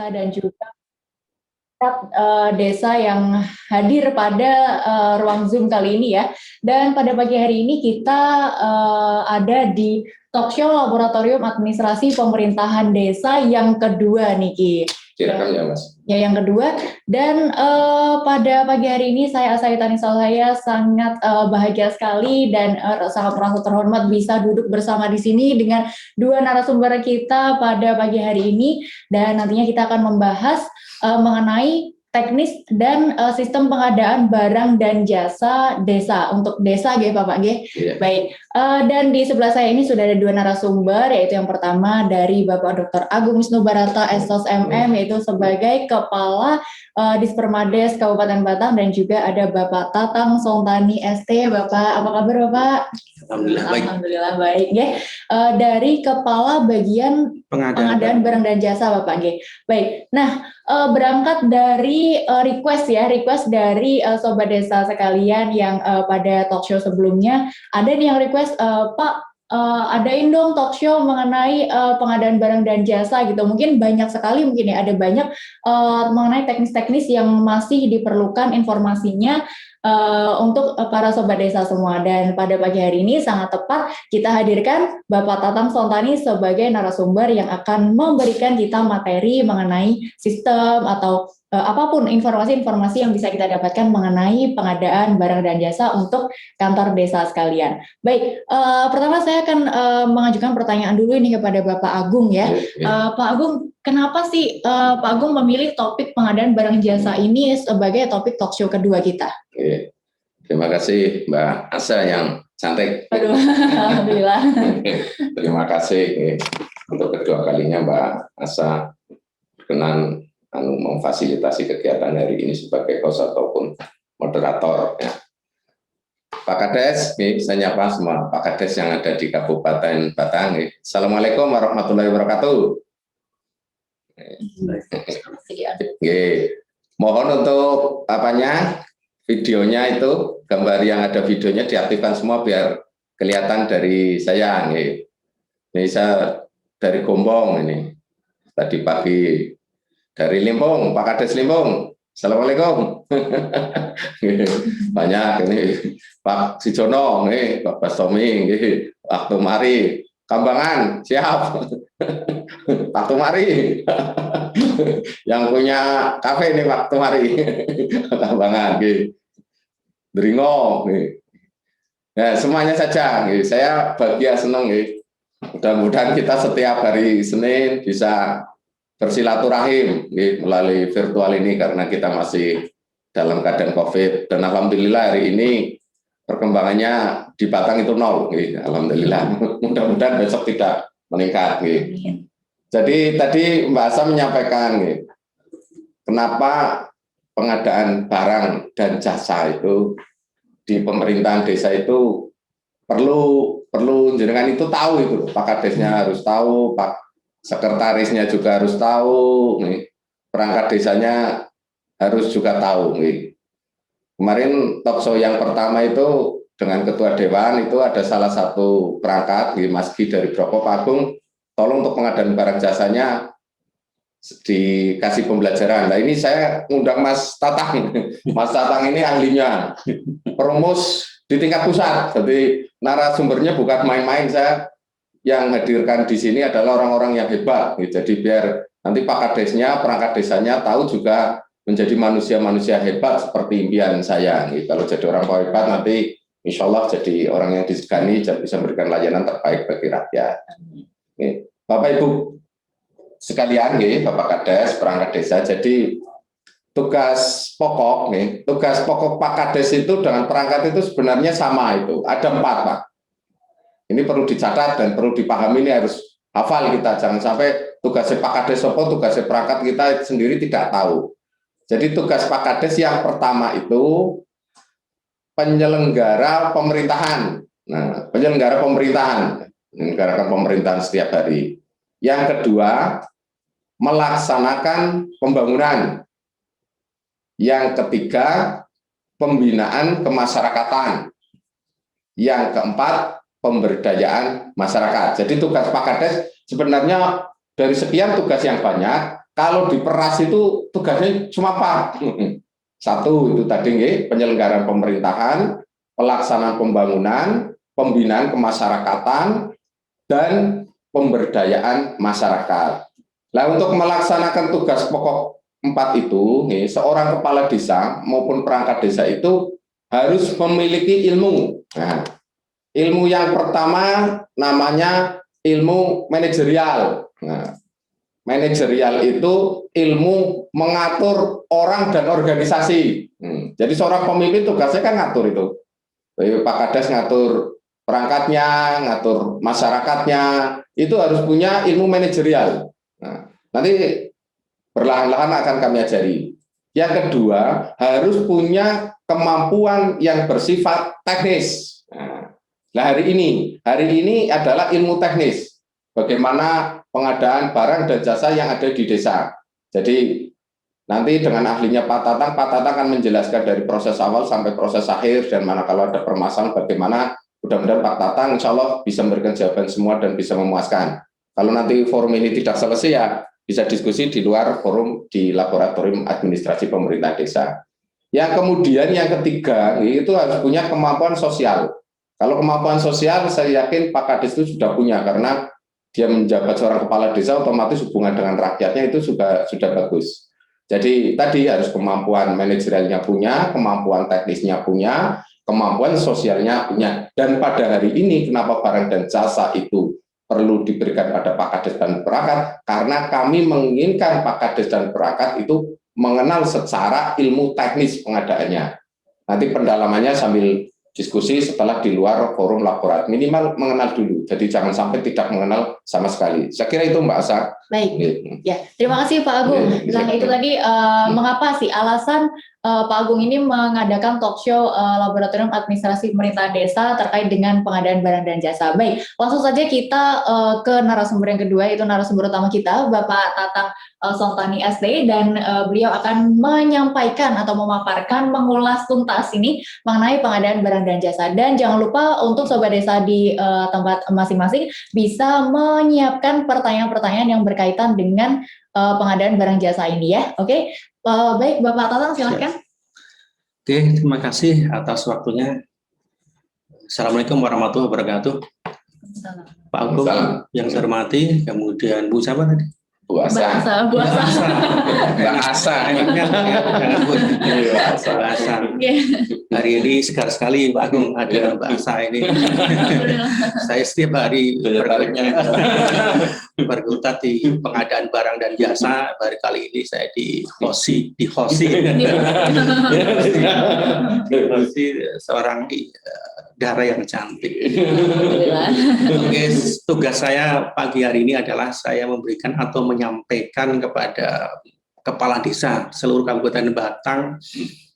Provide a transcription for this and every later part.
desa dan juga desa yang hadir pada ruang Zoom kali ini ya. Dan pada pagi hari ini kita ada di Talkshow Laboratorium Administrasi Pemerintahan Desa yang kedua nih Ki. Silakan ya Mas. Ya yang kedua, dan pada pagi hari ini saya Asayutani Salhaya sangat bahagia sekali dan sangat merasa terhormat bisa duduk bersama di sini dengan dua narasumber kita pada pagi hari ini, dan nantinya kita akan membahas mengenai teknis dan sistem pengadaan barang dan jasa desa untuk desa gitu Bapak G. Yeah. Baik, dan di sebelah saya ini sudah ada dua narasumber, yaitu yang pertama dari Bapak Dr. Agung Wisnu Barata SOS MM, yaitu sebagai Kepala Dispermades Kabupaten Batang, dan juga ada Bapak Tatang Sontani ST. Bapak, apa kabar Bapak? Alhamdulillah baik. Alhamdulillah baik ya. Dari Kepala Bagian Pengadaan Barang dan Jasa Bapak G. Baik. Nah, berangkat dari request dari Sobat Desa sekalian yang pada talkshow sebelumnya ada nih yang request, Pak, adain dong talkshow mengenai pengadaan barang dan jasa gitu. Mungkin banyak sekali ada banyak mengenai teknis-teknis yang masih diperlukan informasinya untuk para Sobat Desa semua. Dan pada pagi hari ini sangat tepat kita hadirkan Bapak Tatang Sontani sebagai narasumber yang akan memberikan kita materi mengenai sistem atau apapun informasi-informasi yang bisa kita dapatkan mengenai pengadaan barang dan jasa untuk kantor desa sekalian. Baik, pertama saya akan mengajukan pertanyaan dulu ini kepada Bapak Agung ya. Pak Agung, kenapa sih Pak Agung memilih topik pengadaan barang jasa ini sebagai topik talkshow kedua kita? Terima kasih Mbak Asa yang cantik. Aduh, alhamdulillah. Terima kasih untuk kedua kalinya Mbak Asa berkenan memfasilitasi kegiatan hari ini sebagai host ataupun moderator. Ya. Pak Kades, saya nyapa semua Pak Kades yang ada di Kabupaten Batang. Assalamualaikum warahmatullahi wabarakatuh. Mohon untuk videonya itu, gambar yang ada videonya diaktifkan semua biar kelihatan dari saya. Ini saya dari Gombong ini. Tadi pagi dari Limpung, Pak Kades Limpung. Assalamualaikum. Banyak ini Pak Sijono, Pak Bastomi, waktu mari Kambangan, siap. Pak Tumari. Yang punya kafe ini Pak Tumari. Kambangan, Dringo. Ya, semuanya saja. Saya bahagia senang. Mudah-mudahan kita setiap hari Senin bisa bersilaturahim melalui virtual ini karena kita masih dalam keadaan COVID, dan alhamdulillah hari ini perkembangannya di Batang itu 0. Alhamdulillah. Mudah-mudahan besok tidak meningkat. Jadi tadi Mbak Asa menyampaikan kenapa pengadaan barang dan jasa itu di pemerintahan desa itu perlu jenengan itu tahu itu. Pak Kadesnya harus tahu, Pak Sekretarisnya juga harus tahu, perangkat desanya harus juga tahu. Kemarin talkshow yang pertama itu dengan Ketua Dewan itu ada salah satu perangkat, Mas Gi dari Broko Agung, tolong untuk pengadaan barang jasanya dikasih pembelajaran. Nah ini saya undang Mas Tatang. Mas Tatang ini ahlinya, perumus di tingkat pusat, jadi narasumbernya bukan main-main. Saya yang hadirkan di sini adalah orang-orang yang hebat, jadi biar nanti Pak Kadesnya, perangkat desanya tahu juga menjadi manusia-manusia hebat seperti impian saya. Kalau jadi orang hebat nanti insya Allah jadi orang yang disegani, bisa memberikan layanan terbaik bagi rakyat. Bapak Ibu sekalian, Bapak Kades, perangkat desa, jadi tugas pokok Pak Kades itu dengan perangkat itu sebenarnya sama itu, ada 4 Pak. Ini perlu dicatat dan perlu dipahami, ini harus hafal kita, jangan sampai tugasnya Pak Kades tugasnya perangkat kita sendiri tidak tahu. Jadi tugas Pak Kades yang pertama itu penyelenggara pemerintahan. Nah, penyelenggara pemerintahan, menyelenggarakan pemerintahan setiap hari. Yang kedua, melaksanakan pembangunan. Yang ketiga, pembinaan kemasyarakatan. Yang keempat, pemberdayaan masyarakat. Jadi tugas Pak Kades sebenarnya dari sekian tugas yang banyak, Kalau di Peras itu tugasnya cuma apa? Satu itu tadi penyelenggaraan pemerintahan, pelaksanaan pembangunan, pembinaan kemasyarakatan, dan pemberdayaan masyarakat. Nah, untuk melaksanakan tugas pokok 4 itu, seorang kepala desa maupun perangkat desa itu harus memiliki ilmu. Nah, ilmu yang pertama namanya ilmu manajerial. Nah, manajerial itu ilmu mengatur orang dan organisasi. Jadi seorang pemimpin tugasnya kan ngatur itu. Pak Kades ngatur perangkatnya, ngatur masyarakatnya, itu harus punya ilmu manajerial. Nah, nanti perlahan-lahan akan kami ajari. Yang kedua, harus punya kemampuan yang bersifat teknis. Nah, hari ini adalah ilmu teknis. Bagaimana pengadaan barang dan jasa yang ada di desa. Jadi nanti dengan ahlinya Pak Tatang akan menjelaskan dari proses awal sampai proses akhir, dan mana kalau ada permasalahan bagaimana. Mudah-mudahan Pak Tatang insya Allah bisa memberikan jawaban semua dan bisa memuaskan. Kalau nanti forum ini tidak selesai, ya bisa diskusi di luar forum di Laboratorium Administrasi Pemerintah Desa. Yang kemudian yang ketiga itu harus punya kemampuan sosial. Kalau kemampuan sosial saya yakin Pak Kades itu sudah punya, karena dia menjabat seorang kepala desa, otomatis hubungan dengan rakyatnya itu sudah bagus. Jadi tadi harus kemampuan manajerialnya punya, kemampuan teknisnya punya, kemampuan sosialnya punya. Dan pada hari ini kenapa barang dan jasa itu perlu diberikan pada Pak Kades dan perangkat, karena kami menginginkan Pak Kades dan perangkat itu mengenal secara ilmu teknis pengadaannya. Nanti pendalamannya sambil diskusi setelah di luar forum laboratorium, minimal mengenal dulu. Jadi jangan sampai tidak mengenal sama sekali. Saya kira itu Mbak Asa. Baik, ya terima kasih Pak Agung. Nah itu tadi mengapa sih alasan Pak Agung ini mengadakan talk show Laboratorium Administrasi Pemerintahan Desa terkait dengan pengadaan barang dan jasa. Baik, langsung saja kita ke narasumber yang kedua, yaitu narasumber utama kita Bapak Tatang Soltani SD, dan beliau akan menyampaikan atau memaparkan, mengulas tuntas ini mengenai pengadaan barang dan jasa. Dan jangan lupa untuk Sobat Desa di tempat masing-masing bisa menyiapkan pertanyaan-pertanyaan yang berkaitan dengan pengadaan barang jasa ini ya. Oke, baik Bapak Tatang silakan. Oke, terima kasih atas waktunya. Assalamualaikum warahmatullahi wabarakatuh. Pak Agung yang saya hormati, kemudian Bu siapa tadi? Bu Asa. Bahasa. Hari ini segar sekali Pak Agung ada bahasa ini. Saya setiap hari berkutat di pengadaan barang dan jasa. Baru kali ini saya di hosi seorang darah yang cantik. Oke, tugas saya pagi hari ini adalah saya memberikan atau menyampaikan kepada kepala desa seluruh Kabupaten Batang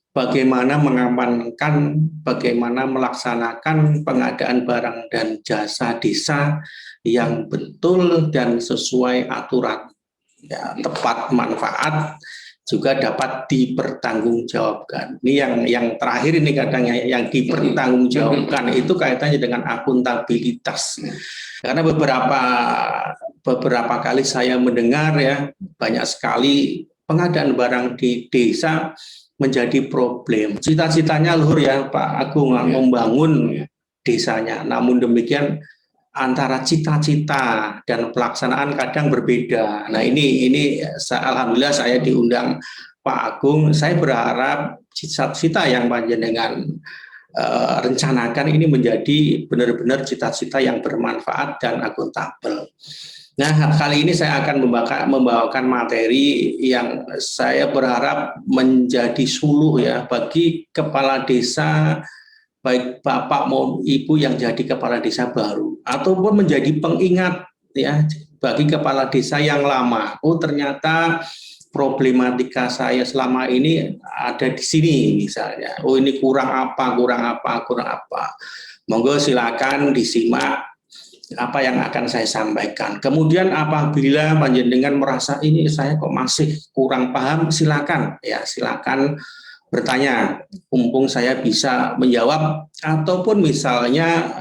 bagaimana mengamankan, bagaimana melaksanakan pengadaan barang dan jasa desa yang betul dan sesuai aturan, ya, tepat manfaat, juga dapat dipertanggungjawabkan. Ini yang terakhir ini kadang yang dipertanggungjawabkan itu kaitannya dengan akuntabilitas. Karena beberapa kali saya mendengar ya banyak sekali pengadaan barang di desa menjadi problem. Cita-citanya luhur ya Pak Agung membangun desanya. Namun demikian antara cita-cita dan pelaksanaan kadang berbeda. Nah ini alhamdulillah saya diundang Pak Agung. Saya berharap cita-cita yang panjenengan rencanakan ini menjadi benar-benar cita-cita yang bermanfaat dan akuntabel. Nah kali ini saya akan membawakan materi yang saya berharap menjadi suluh ya bagi kepala desa, baik Bapak maupun Ibu yang jadi kepala desa baru, ataupun menjadi pengingat ya bagi kepala desa yang lama. Oh ternyata problematika saya selama ini ada di sini misalnya. Oh ini kurang apa. Monggo silakan disimak apa yang akan saya sampaikan. Kemudian apabila panjenengan merasa ini saya kok masih kurang paham, silakan bertanya, mumpung saya bisa menjawab, ataupun misalnya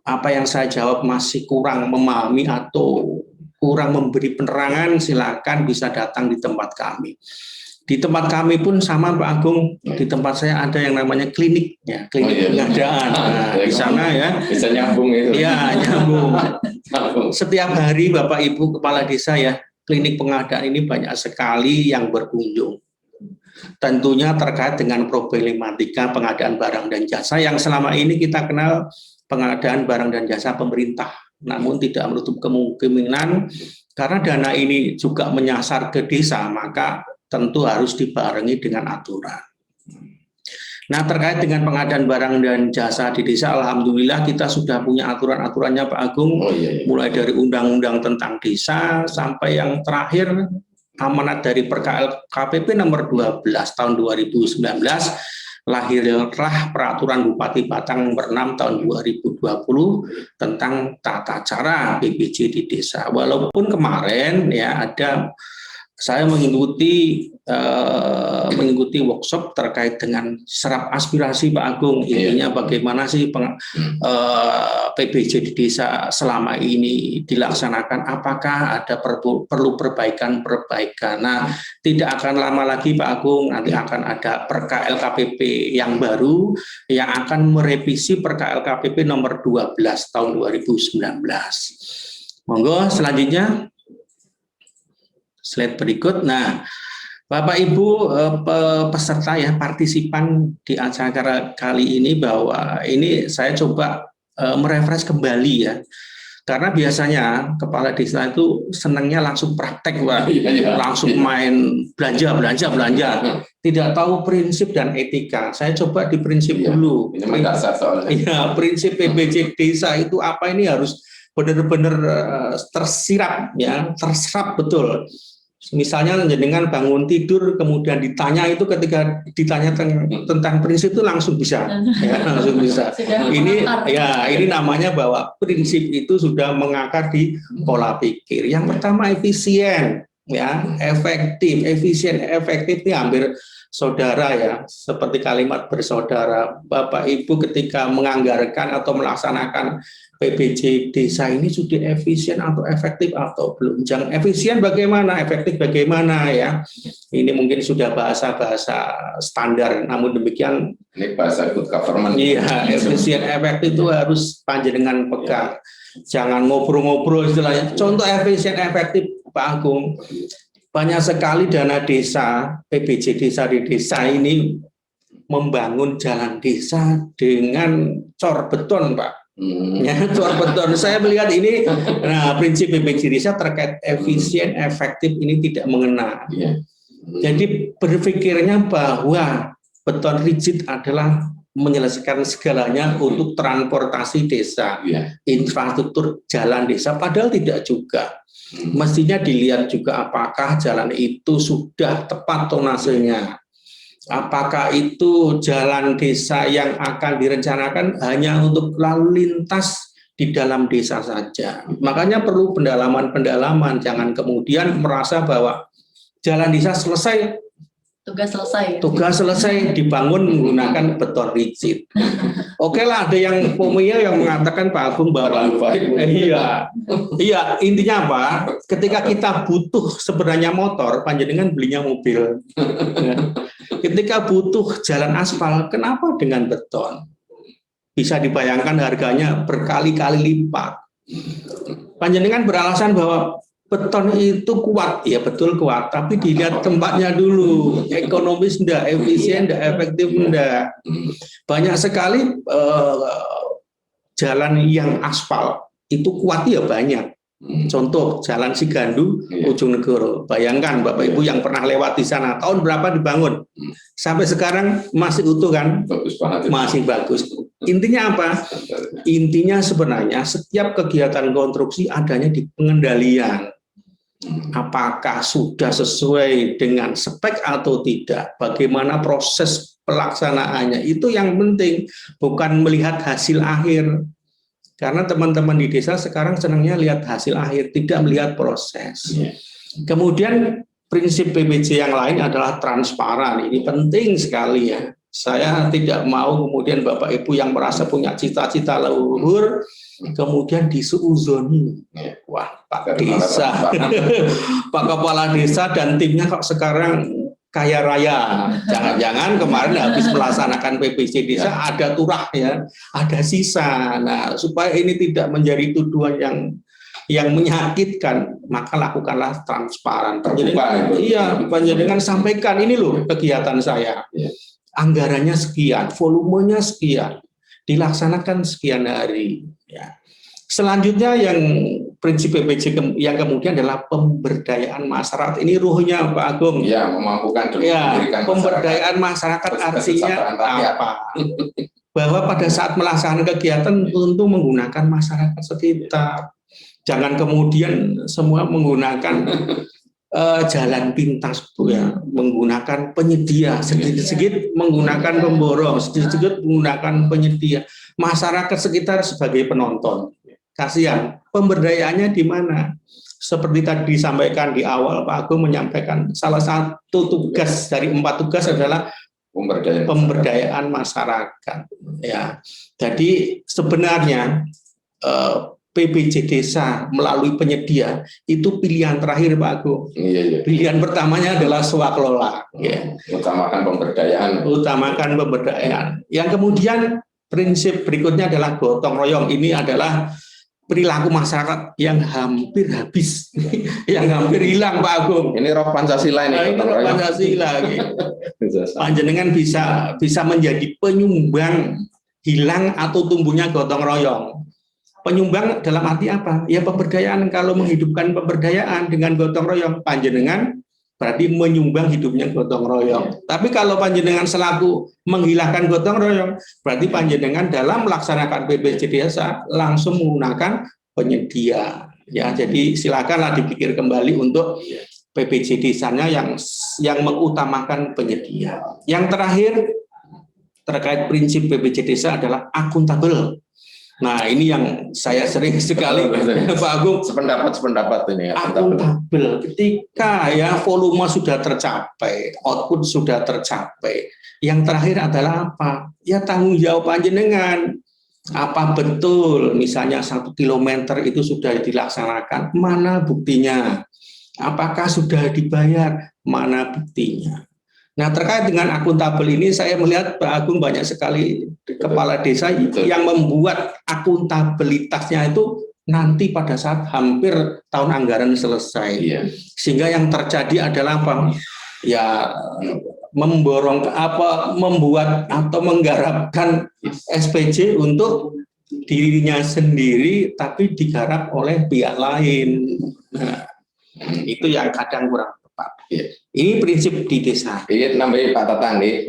apa yang saya jawab masih kurang memahami atau kurang memberi penerangan, silakan bisa datang di tempat kami. Di tempat kami pun sama Pak Agung, di tempat saya ada yang namanya klinik, ya, klinik pengadaan. Nah, di sana ya bisa nyambung itu. Ya, nyambung. Setiap hari Bapak Ibu Kepala Desa ya, klinik pengadaan ini banyak sekali yang berkunjung. Tentunya terkait dengan problematika pengadaan barang dan jasa yang selama ini kita kenal pengadaan barang dan jasa pemerintah. Namun tidak menutup kemungkinan karena dana ini juga menyasar ke desa, maka tentu harus dibarengi dengan aturan. Nah, terkait dengan pengadaan barang dan jasa di desa, alhamdulillah kita sudah punya aturan-aturannya Pak Agung, mulai dari undang-undang tentang desa sampai yang terakhir amanat dari Perkal KPP nomor 12 tahun 2019, lahirlah peraturan Bupati Batang nomor 6 tahun 2020 tentang tata cara PBJ di desa. Walaupun kemarin ya saya mengikuti workshop terkait dengan serap aspirasi Pak Agung, intinya bagaimana sih PBJ di desa selama ini dilaksanakan, apakah ada perlu perbaikan. Nah, tidak akan lama lagi Pak Agung, nanti akan ada Perka LKPP yang baru yang akan merevisi Perka LKPP nomor 12 tahun 2019. Monggo selanjutnya slide berikut. Nah, Bapak Ibu peserta ya, partisipan di acara kali ini, bahwa ini saya coba merefresh kembali ya. Karena biasanya kepala desa itu senangnya langsung praktek, Pak. Langsung main belanja. Tidak tahu prinsip dan etika. Saya coba di prinsip dulu. Ini mendasar soalnya. Iya, prinsip PBJ desa itu apa, ini harus benar-benar terserap ya, terserap betul. Misalnya jenengan bangun tidur kemudian ditanya itu, ketika ditanya tentang prinsip itu langsung bisa, ya, langsung bisa. Ini namanya bahwa prinsip itu sudah mengakar di pola pikir. Yang pertama efisien, ya, efektif. Efisien, efektif ini hampir saudara ya, seperti kalimat bersaudara. Bapak Ibu ketika menganggarkan atau melaksanakan PBJ desa ini sudah efisien atau efektif atau belum? Jangan efisien bagaimana, efektif bagaimana ya. Ini mungkin sudah bahasa-bahasa standar, namun demikian ini bahasa good government. Iya, efisien efektif itu harus panjenengan pegang. Jangan ngobrol-ngobrol istilahnya. Contoh efisien efektif Pak Agung, banyak sekali dana desa, PBJ desa di desa ini membangun jalan desa dengan cor beton, Pak. Ya, cor beton. Saya melihat ini, nah, prinsip PBJ desa terkait efisien, efektif ini tidak mengena. Jadi berpikirnya bahwa beton rigid adalah menyelesaikan segalanya untuk transportasi desa, infrastruktur jalan desa, padahal tidak juga. Mestinya dilihat juga apakah jalan itu sudah tepat tonasenya. Apakah itu jalan desa yang akan direncanakan hanya untuk lalu lintas di dalam desa saja. Makanya perlu pendalaman-pendalaman, jangan kemudian merasa bahwa jalan desa selesai, tugas selesai dibangun menggunakan beton rigid. Oke lah, ada yang yang mengatakan Pak Agung bahwa iya, intinya apa? Ketika kita butuh sebenarnya motor, panjenengan belinya mobil. Ketika butuh jalan aspal, kenapa dengan beton? Bisa dibayangkan harganya berkali-kali lipat. Panjenengan beralasan bahwa beton itu kuat, ya betul kuat, tapi dilihat tempatnya dulu, ekonomis enggak, efisien enggak, efektif enggak. Banyak sekali jalan yang aspal itu kuat ya banyak. Contoh Jalan Sigandu, Ujung Negoro. Bayangkan Bapak Ibu yang pernah lewat di sana, tahun berapa dibangun? Sampai sekarang masih utuh kan? Bagus banget. Masih bagus. Intinya apa? Intinya sebenarnya setiap kegiatan konstruksi adanya di pengendalian. Apakah sudah sesuai dengan spek atau tidak? Bagaimana proses pelaksanaannya? Itu yang penting, bukan melihat hasil akhir. Karena teman-teman di desa sekarang senangnya lihat hasil akhir, tidak melihat proses. Kemudian prinsip PBJ yang lain adalah transparan. Ini penting sekali ya. Saya tidak mau kemudian Bapak Ibu yang merasa punya cita-cita luhur kemudian disuuzoni. Wah, Pak Desa, Pak Kepala Desa dan timnya kok sekarang kaya raya. Jangan-jangan kemarin habis melaksanakan PPC Desa ada turah ya, ada sisa. Nah, supaya ini tidak menjadi tuduhan yang menyakitkan, maka lakukanlah transparan. Panjenengan sampaikan ini loh kegiatan saya. Anggarannya sekian, volumenya sekian, dilaksanakan sekian hari. Ya. Selanjutnya yang prinsip PPC yang kemudian adalah pemberdayaan masyarakat. Ini ruhnya Pak Agung. Ya, memampukan pemberdayaan masyarakat artinya apa? Bahwa pada saat melaksanakan kegiatan tentu menggunakan masyarakat sekitar. Jangan kemudian semua menggunakan jalan pintas, ya, menggunakan penyedia, sedikit-sedikit menggunakan pemborong, sedikit-sedikit menggunakan penyedia. Masyarakat sekitar sebagai penonton. Kasihan, pemberdayaannya di mana? Seperti tadi disampaikan di awal, Pak Agung menyampaikan salah satu tugas dari 4 tugas adalah pemberdayaan masyarakat. Ya, jadi sebenarnya PPC Desa melalui penyedia itu pilihan terakhir Pak Agung. Pilihan pertamanya adalah swakelola. Utamakan pemberdayaan. Yang kemudian prinsip berikutnya adalah gotong royong. Ini adalah perilaku masyarakat yang hampir habis, yang hampir hilang Pak Agung. Ini roh Pancasila ini. Ini roh Pancasila. Panjenengan bisa menjadi penyumbang hilang atau tumbuhnya gotong royong. Penyumbang dalam arti apa? Ya pemberdayaan. Kalau menghidupkan pemberdayaan dengan gotong royong, panjenengan berarti menyumbang hidupnya gotong royong. Tapi kalau panjenengan selaku menghilangkan gotong royong, berarti panjenengan dalam melaksanakan PPC Desa langsung menggunakan penyedia. Ya, jadi silakanlah dipikir kembali untuk PPC Desanya yang mengutamakan penyedia. Yang terakhir terkait prinsip PPC Desa adalah akuntabel. Nah, ini yang saya sering sekali Pak Agung sependapat ini akuntabel. Ketika ya volume sudah tercapai, output sudah tercapai, yang terakhir adalah apa? Ya tanggung jawab panjenengan. Apa betul misalnya 1 kilometer itu sudah dilaksanakan? Mana buktinya? Apakah sudah dibayar? Mana buktinya? Nah, terkait dengan akuntabel ini saya melihat Pak Agung banyak sekali kepala desa yang membuat akuntabilitasnya itu nanti pada saat hampir tahun anggaran selesai. Sehingga yang terjadi adalah apa? Ya memborong membuat atau menggarapkan SPJ untuk dirinya sendiri tapi digarap oleh pihak lain. Nah, itu yang kadang kurang tepat. Ini prinsip di desa. Ini nambahin Pak Tatang nih.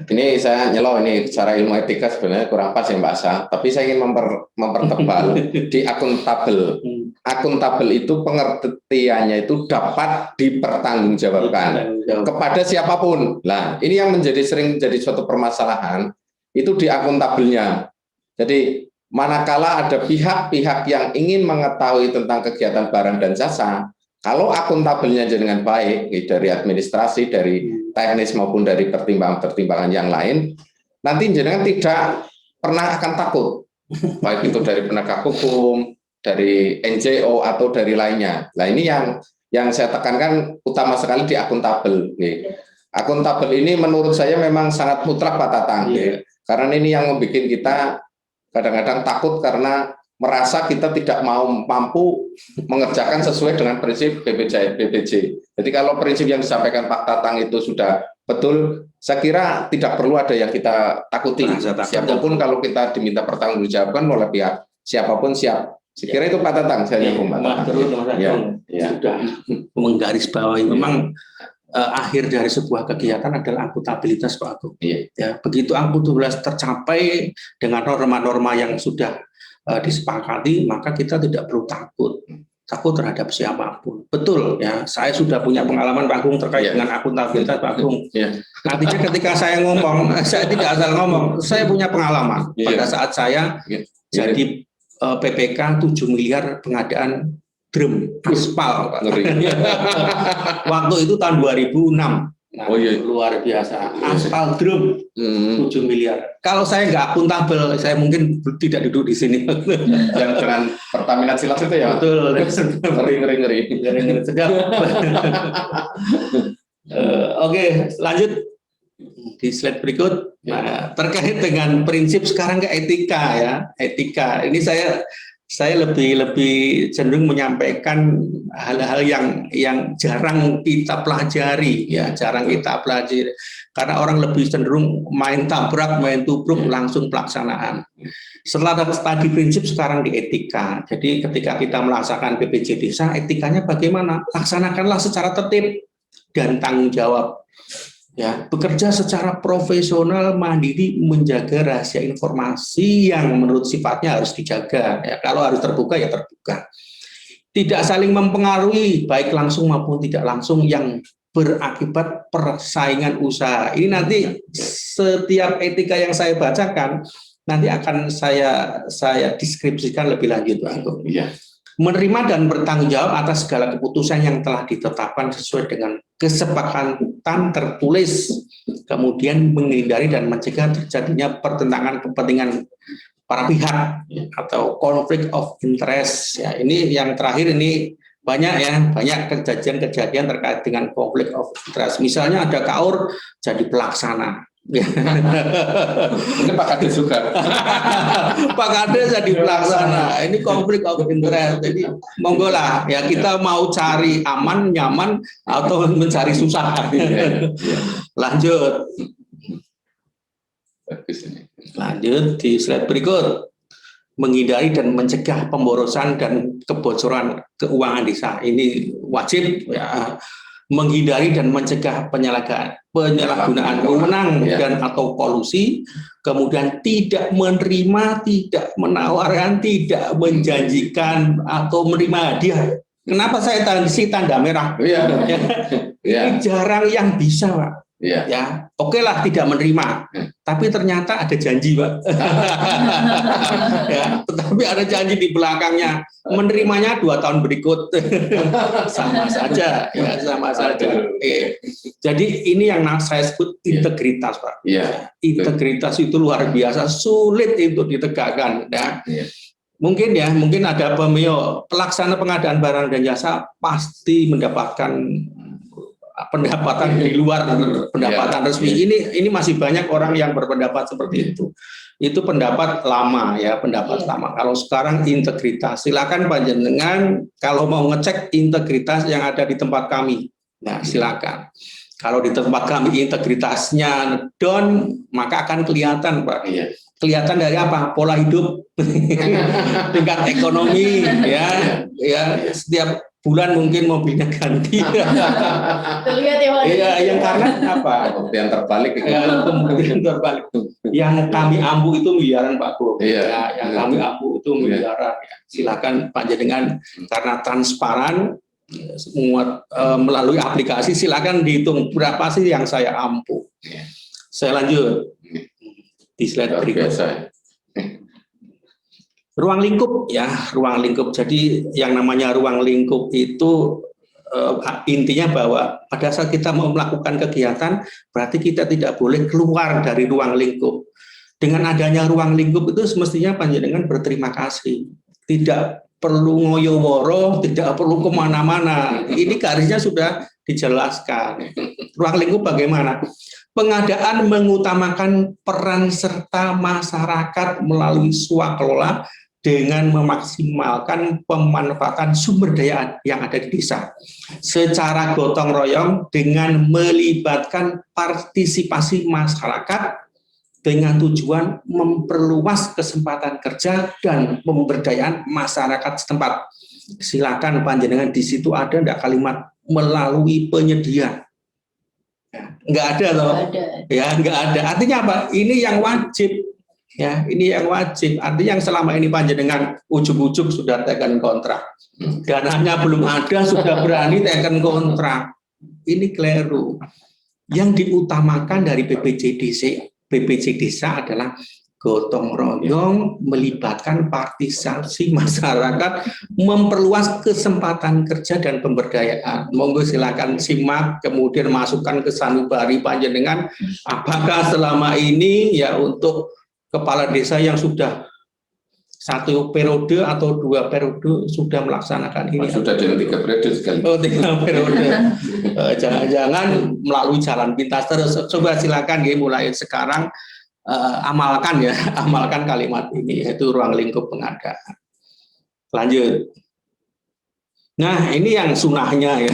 Ini saya nyelo ini secara ilmu etika sebenarnya kurang pas ya Mbak Asa. Tapi saya ingin mempertebal di akuntabel. Akuntabel itu pengertiannya itu dapat dipertanggungjawabkan kepada siapapun. Nah, ini yang sering menjadi suatu permasalahan itu di akuntabelnya. Jadi manakala ada pihak-pihak yang ingin mengetahui tentang kegiatan barang dan jasa, kalau akuntabelnya dengan baik dari administrasi, dari teknis maupun dari pertimbangan-pertimbangan yang lain, nanti jenengan tidak pernah akan takut, baik itu dari penegak hukum, dari NGO atau dari lainnya. Nah ini yang saya tekankan utama sekali di akuntabel. Akuntabel ini menurut saya memang sangat mutlak Pak Tatang, karena ini yang membuat kita kadang-kadang takut karena merasa kita tidak mampu mengerjakan sesuai dengan prinsip PPC. Jadi kalau prinsip yang disampaikan Pak Tatang itu sudah betul, saya kira tidak perlu ada yang kita takuti. Siapapun kalau kita diminta pertanggungjawaban oleh pihak siapapun siap. Saya kira itu Pak Tatang, saya nyambung Pak Tatang. Sudah menggarisbawahi memang akhir dari sebuah kegiatan adalah akuntabilitas Pak Agung. Ya, begitu akuntabilitas tercapai dengan norma-norma yang sudah disepakati, maka kita tidak perlu takut terhadap siapapun. Betul ya, saya sudah punya pengalaman Pak Agung terkait dengan akuntabilitas Pak Agung. Artinya ketika saya ngomong, saya tidak asal ngomong, saya punya pengalaman pada saat saya jadi PPK 7 miliar pengadaan drum aspal. Waktu itu tahun 2006. Nah, luar biasa. Aspal drum 7 miliar. Kalau saya nggak akuntabel, saya mungkin tidak duduk di sini. Yang dengan Pertamina Cilas itu ya. Betul. Ngeri. Sedap. Oke, lanjut di slide berikut. Nah, terkait dengan prinsip sekarang ke etika ya, etika. Ini saya lebih cenderung menyampaikan hal-hal yang jarang kita pelajari ya, karena orang lebih cenderung main tabrak, main tubruk langsung pelaksanaan. Setelah tadi prinsip sekarang di etika. Jadi ketika kita melaksanakan PPJ desa, etikanya bagaimana? Laksanakanlah secara tertib dan tanggung jawab. Ya, bekerja secara profesional, mandiri, menjaga rahasia informasi yang menurut sifatnya harus dijaga. Ya, kalau harus terbuka ya terbuka. Tidak saling mempengaruhi, baik langsung maupun tidak langsung yang berakibat persaingan usaha. Ini nanti setiap etika yang saya bacakan nanti akan saya deskripsikan lebih lanjut, Pak Agung. Iya. Menerima dan bertanggung jawab atas segala keputusan yang telah ditetapkan sesuai dengan kesepakatan tertulis, kemudian menghindari dan mencegah terjadinya pertentangan kepentingan para pihak atau conflict of interest. Ya, ini yang terakhir ini banyak kejadian terkait dengan conflict of interest. Misalnya ada KAUR jadi pelaksana. Mungkin Pak Kades juga. Pak Kades jadi pelaksana. Ini konflik of interest. Jadi monggo lah ya, kita mau cari aman, nyaman atau mencari susah. Lanjut. Lanjut di slide berikut. Menghindari dan mencegah pemborosan dan kebocoran keuangan desa. Ini wajib ya. Menghindari dan mencegah penyalahgunaan wewenang dan atau kolusi, kemudian tidak menerima, tidak menawarkan, tidak menjanjikan atau menerima hadiah. Kenapa saya tanda merah? Ini jarang yang bisa, Pak. Ya, oke lah tidak menerima, tapi ternyata ada janji, Pak. Ya, tetapi ada janji di belakangnya, menerimanya 2 tahun berikut, sama saja, ya sama saja. Jadi ini yang saya sebut integritas, Pak. Integritas itu luar biasa, sulit untuk ditegakkan. Ya. Mungkin ada pelaksana pengadaan barang dan jasa pasti mendapatkan pendapatan di luar pendapatan resmi. Ini masih banyak orang yang berpendapat seperti itu. Itu pendapat lama ya, pendapat lama. Kalau sekarang integritas, silakan panjenengan kalau mau ngecek integritas yang ada di tempat kami. Nah, silakan. Kalau di tempat kami integritasnya down, maka akan kelihatan, Pak. Kelihatan dari apa? Pola hidup, tingkat ekonomi, ya setiap bulan mungkin mobilnya ganti. Terlihat ya Pak. Iya, yang karena apa? Kemudian terbalik. Kemudian terbalik. Yang kami ampu itu miliaran, Pak Bro. Yang kami ampu itu miliaran. Ya. Silakan panjenengan karena transparan melalui aplikasi, silakan dihitung berapa sih yang saya ampu. Saya lanjut di slide berikutnya. Ruang lingkup ya, ruang lingkup. Jadi yang namanya ruang lingkup itu intinya bahwa pada saat kita mau melakukan kegiatan, berarti kita tidak boleh keluar dari ruang lingkup. Dengan adanya ruang lingkup itu semestinya panjenengan berterima kasih. Tidak perlu ngoyo-woro, tidak perlu kemana-mana. Ini garisnya sudah dijelaskan. Ruang lingkup bagaimana? Pengadaan mengutamakan peran serta masyarakat melalui swakelola dengan memaksimalkan pemanfaatan sumber daya yang ada di desa secara gotong royong dengan melibatkan partisipasi masyarakat dengan tujuan memperluas kesempatan kerja dan pemberdayaan masyarakat setempat. Silakan panjenengan di situ ada enggak kalimat melalui penyedia? Enggak ada loh. Ya, enggak ada. Artinya apa? Ini yang wajib. Ya, ini yang wajib. Artinya yang selama ini panjenengan ujug-ujug sudah tekan kontrak. Dananya belum ada sudah berani tekan kontrak. Ini keliru. Yang diutamakan dari BPJS desa adalah gotong royong, melibatkan partisipasi masyarakat, memperluas kesempatan kerja dan pemberdayaan. Monggo silakan simak, kemudian masukkan ke sanubari panjenengan apakah selama ini ya untuk kepala desa yang sudah 1 periode atau 2 periode sudah melaksanakan ini. Sudah dengan 3 periode sekali. Oh, 3 periode. Jangan-jangan melalui jalan pintas terus. Coba silakan ya, mulai sekarang amalkan ya, amalkan kalimat ini, yaitu ruang lingkup pengadaan. Lanjut. Nah, ini yang sunahnya ya.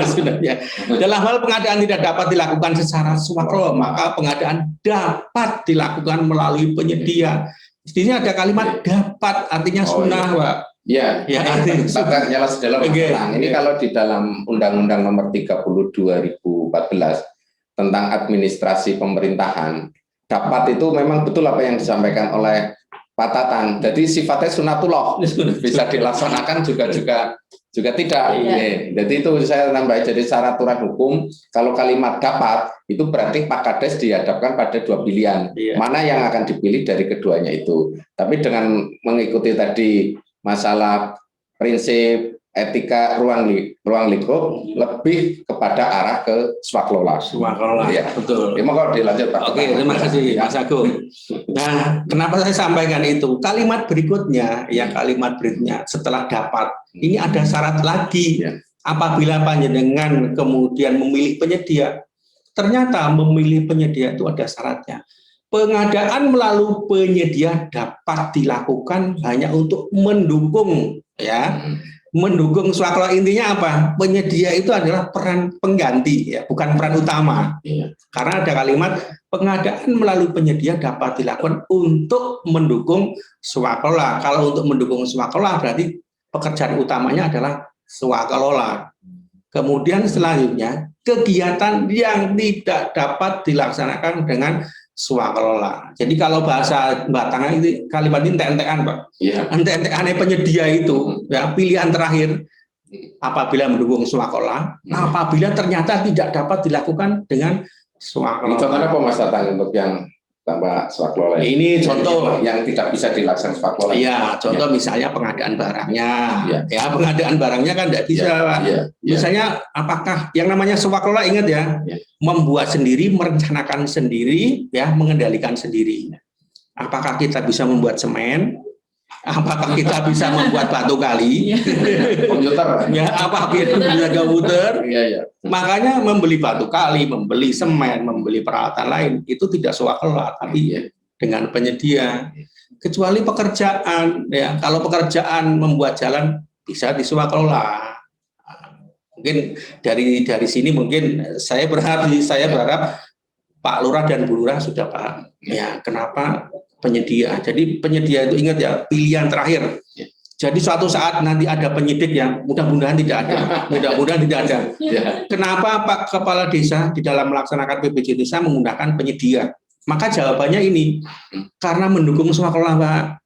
Sunahnya. Dalam hal pengadaan tidak dapat dilakukan secara swaklola, maka pengadaan dapat dilakukan melalui penyedia. Di sini ada kalimat dapat, artinya sunnah, Pak. Ya, Pak jelas dalam ini kalau di dalam Undang-Undang Nomor 30 2014 tentang administrasi pemerintahan, dapat itu memang betul apa yang disampaikan oleh Pak Tatang. Jadi sifatnya sunatullah, bisa dilaksanakan juga tidak. Jadi itu saya tambah. Jadi secara aturan hukum, kalau kalimat dapat itu berarti Pak Kades dihadapkan pada 2 pilihan. Mana yang akan dipilih dari keduanya itu. Tapi dengan mengikuti tadi masalah prinsip etika ruang lingkup lebih kepada arah ke swaklola. Ya, betul. Mau dilanjut Pak. Oke, terima kasih Mas Agung. Nah, kenapa saya sampaikan itu? Kalimat berikutnya setelah dapat, ini ada syarat lagi. Apabila panjenengan kemudian memilih penyedia, ternyata memilih penyedia itu ada syaratnya. Pengadaan melalui penyedia dapat dilakukan hanya untuk mendukung mendukung swaklola. Intinya apa? Penyedia itu adalah peran pengganti ya, bukan peran utama. Karena ada kalimat pengadaan melalui penyedia dapat dilakukan untuk mendukung swaklola. Kalau untuk mendukung swaklola berarti pekerjaan utamanya adalah swaklola. Kemudian selanjutnya kegiatan yang tidak dapat dilaksanakan dengan swaklola. Jadi kalau bahasa Batangan itu kalimat ini ente-entean, Pak. Ente-entean penyedia itu ya pilihan terakhir apabila mendukung swaklola, apabila ternyata tidak dapat dilakukan dengan swaklola. Contohnya apa Mas Tatang untuk yang tanpa swaklola? Ini contoh yang tidak bisa dilaksanakan swaklola. Iya, contoh misalnya pengadaan barangnya. Ya, pengadaan barangnya kan tidak bisa, Pak. Misalnya apakah yang namanya swaklola, ingat ya, membuat sendiri, merencanakan sendiri, ya, mengendalikan sendiri. Apakah kita bisa membuat semen? Apakah kita bisa membuat batu kali? Komputer. Ya, apakah kita bisa komputer? Makanya membeli batu kali, membeli semen, membeli peralatan lain itu tidak swaklola, tapi dengan penyedia. Kecuali pekerjaan, ya. Kalau pekerjaan membuat jalan bisa diswaklola. Mungkin dari sini mungkin saya berharap Pak Lurah dan Bu Lurah sudah paham. Ya, kenapa penyedia? Jadi penyedia itu ingat ya, pilihan terakhir. Jadi suatu saat nanti ada penyidik yang mudah-mudahan tidak ada. Kenapa Pak Kepala Desa di dalam melaksanakan PPJ Desa menggunakan penyedia? Maka jawabannya ini, karena mendukung swaklola, Pak.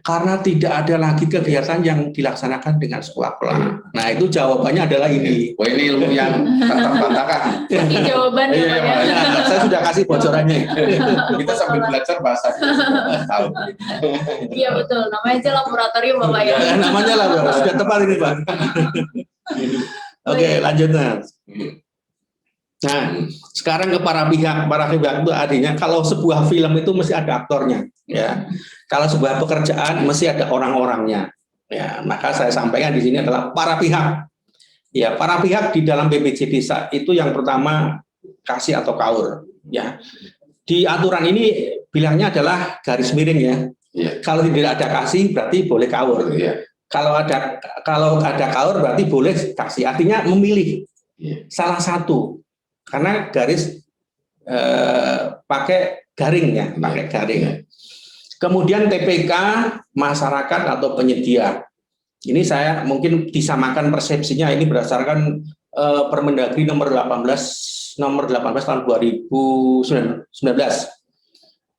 Karena tidak ada lagi kegiatan yang dilaksanakan dengan swaklola. Nah, itu jawabannya adalah ini. Wah, ini ilmu yang terbantahkan. Ini jawabannya, Pak. Saya sudah kasih bocorannya. Kita sambil belajar bahasa. Iya betul, namanya aja laboratorium Bapak ya. Namanya lah, sudah tepat ini, Pak. Oke, lanjut Mas. Nah, sekarang ke para pihak itu artinya kalau sebuah film itu mesti ada aktornya, ya. Kalau sebuah pekerjaan mesti ada orang-orangnya, ya. Maka saya sampaikan di sini adalah para pihak. Ya, para pihak di dalam PPJ Desa itu yang pertama kasih atau kaur, ya. Di aturan ini bilangnya adalah garis miring ya. Kalau tidak ada kasih berarti boleh kaur. Kalau ada kaur berarti boleh kasih. Artinya memilih salah satu. Karena garis pakai garing ya, pakai garing. Kemudian TPK masyarakat atau penyedia. Ini saya mungkin disamakan persepsinya ini berdasarkan Permendagri nomor 18 tahun 2019.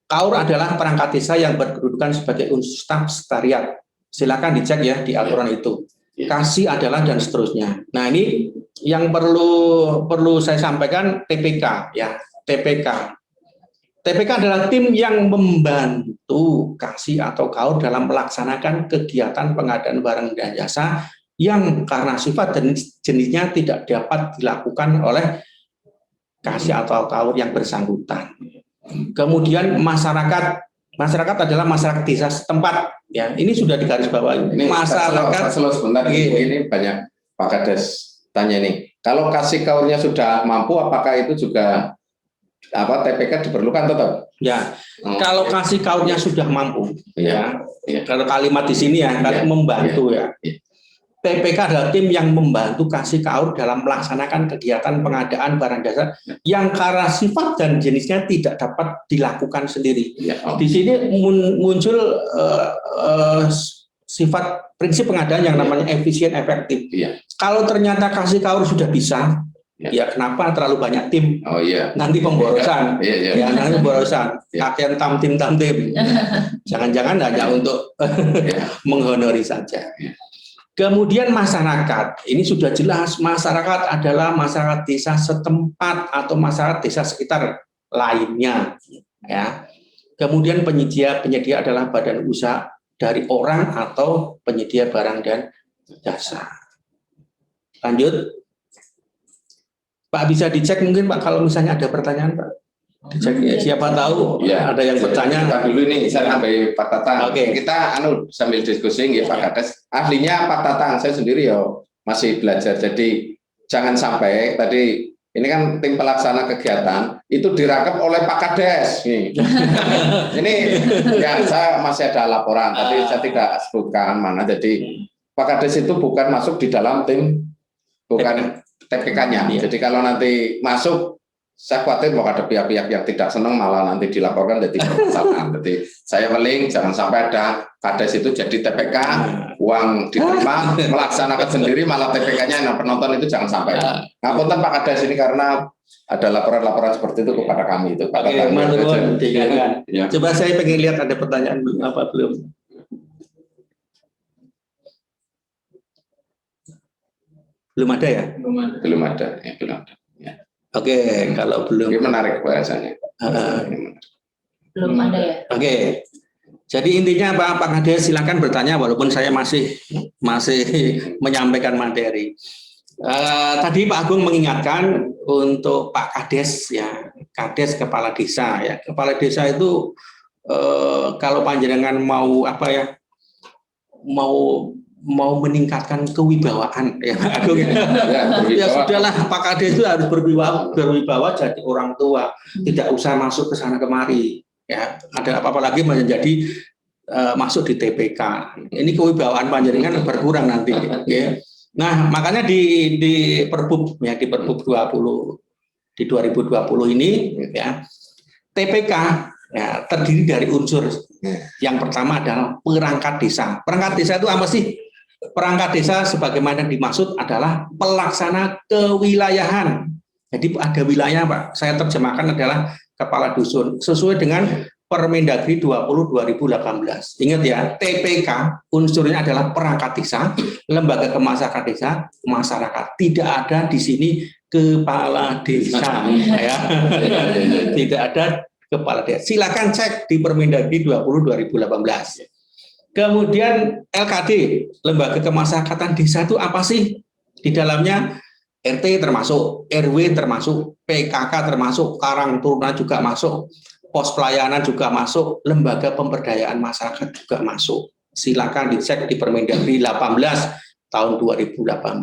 Kaur adalah perangkat desa yang berkedudukan sebagai unsur staf sekretariat. Silakan dicek ya di aturan itu. Kasih adalah dan seterusnya. Nah, ini yang perlu saya sampaikan TPK ya, TPK. TPK adalah tim yang membantu kasih atau KAUR dalam melaksanakan kegiatan pengadaan barang dan jasa yang karena sifat dan jenisnya tidak dapat dilakukan oleh kasih atau KAUR yang bersangkutan. Kemudian masyarakat adalah masyarakat desa setempat. Ya, ini sudah digarisbawahi. Ini Masyarakat. sebentar, ini banyak Pak Kades tanya nih. Kalau kasih KAUR-nya sudah mampu, apakah itu juga TPK diperlukan tetap? Ya, kalau kasih KAUR-nya sudah mampu, ya. Kalau kalimat di sini ya, membantu ya. TPK adalah tim yang membantu kasih KAUR dalam melaksanakan kegiatan pengadaan barang jasa yang karena sifat dan jenisnya tidak dapat dilakukan sendiri. Di sini muncul sifat prinsip pengadaan yang namanya efisien efektif. Kalau ternyata kasih KAUR sudah bisa, ya kenapa terlalu banyak tim? Nanti pemborosan, nanti pemborosan. Kakean tim. Jangan-jangan hanya untuk menghonori saja. Kemudian masyarakat, ini sudah jelas masyarakat adalah masyarakat desa setempat atau masyarakat desa sekitar lainnya. Ya. Kemudian penyedia adalah badan usaha dari orang atau penyedia barang dan jasa. Lanjut. Pak, bisa dicek mungkin Pak kalau misalnya ada pertanyaan Pak. Dicek ya, siapa tahu ada yang bertanya. Kita dulu nih, saya sampai Pak Tatang. Kita sambil diskusi ya Pak Kades. Ahlinya Pak Tatang, saya sendiri masih belajar. Jadi jangan sampai tadi ini kan tim pelaksana kegiatan itu dirangkap oleh Pak Kades. Ini ya saya masih ada laporan, tapi saya tidak sebutkan mana. Jadi Pak Kades itu bukan masuk di dalam tim, bukan TPK-nya. Jadi kalau nanti masuk, saya khawatir bahwa ada pihak-pihak yang tidak senang malah nanti dilaporkan jadi permasalahan. Jadi saya meling jangan sampai ada Kades itu jadi TPK, uang diterima, melaksanakan sendiri malah TPK-nya yang penonton itu jangan sampai. Ngapunten Pak Kades ini karena ada laporan-laporan seperti itu kepada kami itu. Coba saya pengen lihat ada pertanyaan apa belum? Belum ada ya? Belum ada. Oke, kalau belum. Ini menarik bahasanya. Belum ada ya? Oke. Jadi intinya Pak Kades silakan bertanya walaupun saya masih menyampaikan materi. Tadi Pak Agung mengingatkan untuk Pak Kades ya, Kades kepala desa ya. Kepala desa itu kalau panjenengan mau mau meningkatkan kewibawaan ya Pak Agung ya sudahlah Pak Kades itu harus berwibawa jadi orang tua, tidak usah masuk ke sana kemari ya, ada apa-apa lagi menjadi masuk di TPK. Ini kewibawaan panjenengan berkurang nanti ya. Nah, makanya di Perbup ya, di Perbup 20 di 2020 ini ya, TPK ya, terdiri dari unsur yang pertama adalah perangkat desa. Perangkat desa itu apa sih? Perangkat desa sebagaimana dimaksud adalah pelaksana kewilayahan. Jadi ada wilayah Pak, saya terjemahkan adalah kepala dusun sesuai dengan Permendagri 20/2018. Ingat ya, TPK unsurnya adalah perangkat desa, lembaga kemasyarakatan desa, masyarakat. Tidak ada di sini kepala desa ya. Tidak ada kepala desa. Silakan cek di Permendagri 20/2018. Kemudian LKD, lembaga kemasyarakatan desa itu apa sih? Di dalamnya RT termasuk, RW termasuk, PKK termasuk, Karang Turunan juga masuk, pos pelayanan juga masuk, lembaga pemberdayaan masyarakat juga masuk. Silakan dicek di Permendagri 18 tahun 2018.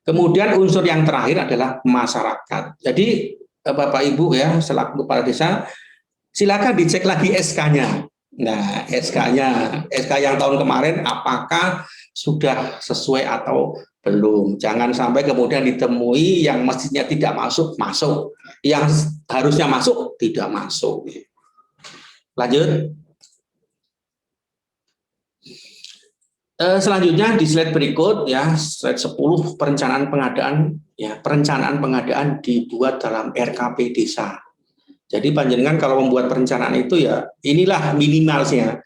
Kemudian unsur yang terakhir adalah masyarakat. Jadi Bapak Ibu ya selaku kepala desa, silakan dicek lagi SK-nya. Nah, SK yang tahun kemarin apakah sudah sesuai atau belum? Jangan sampai kemudian ditemui yang mestinya tidak masuk, yang harusnya masuk tidak masuk. Lanjut. Selanjutnya di slide berikut ya, slide 10 perencanaan pengadaan ya, perencanaan pengadaan dibuat dalam RKP desa. Jadi panjenengan kalau membuat perencanaan itu ya inilah minimalnya.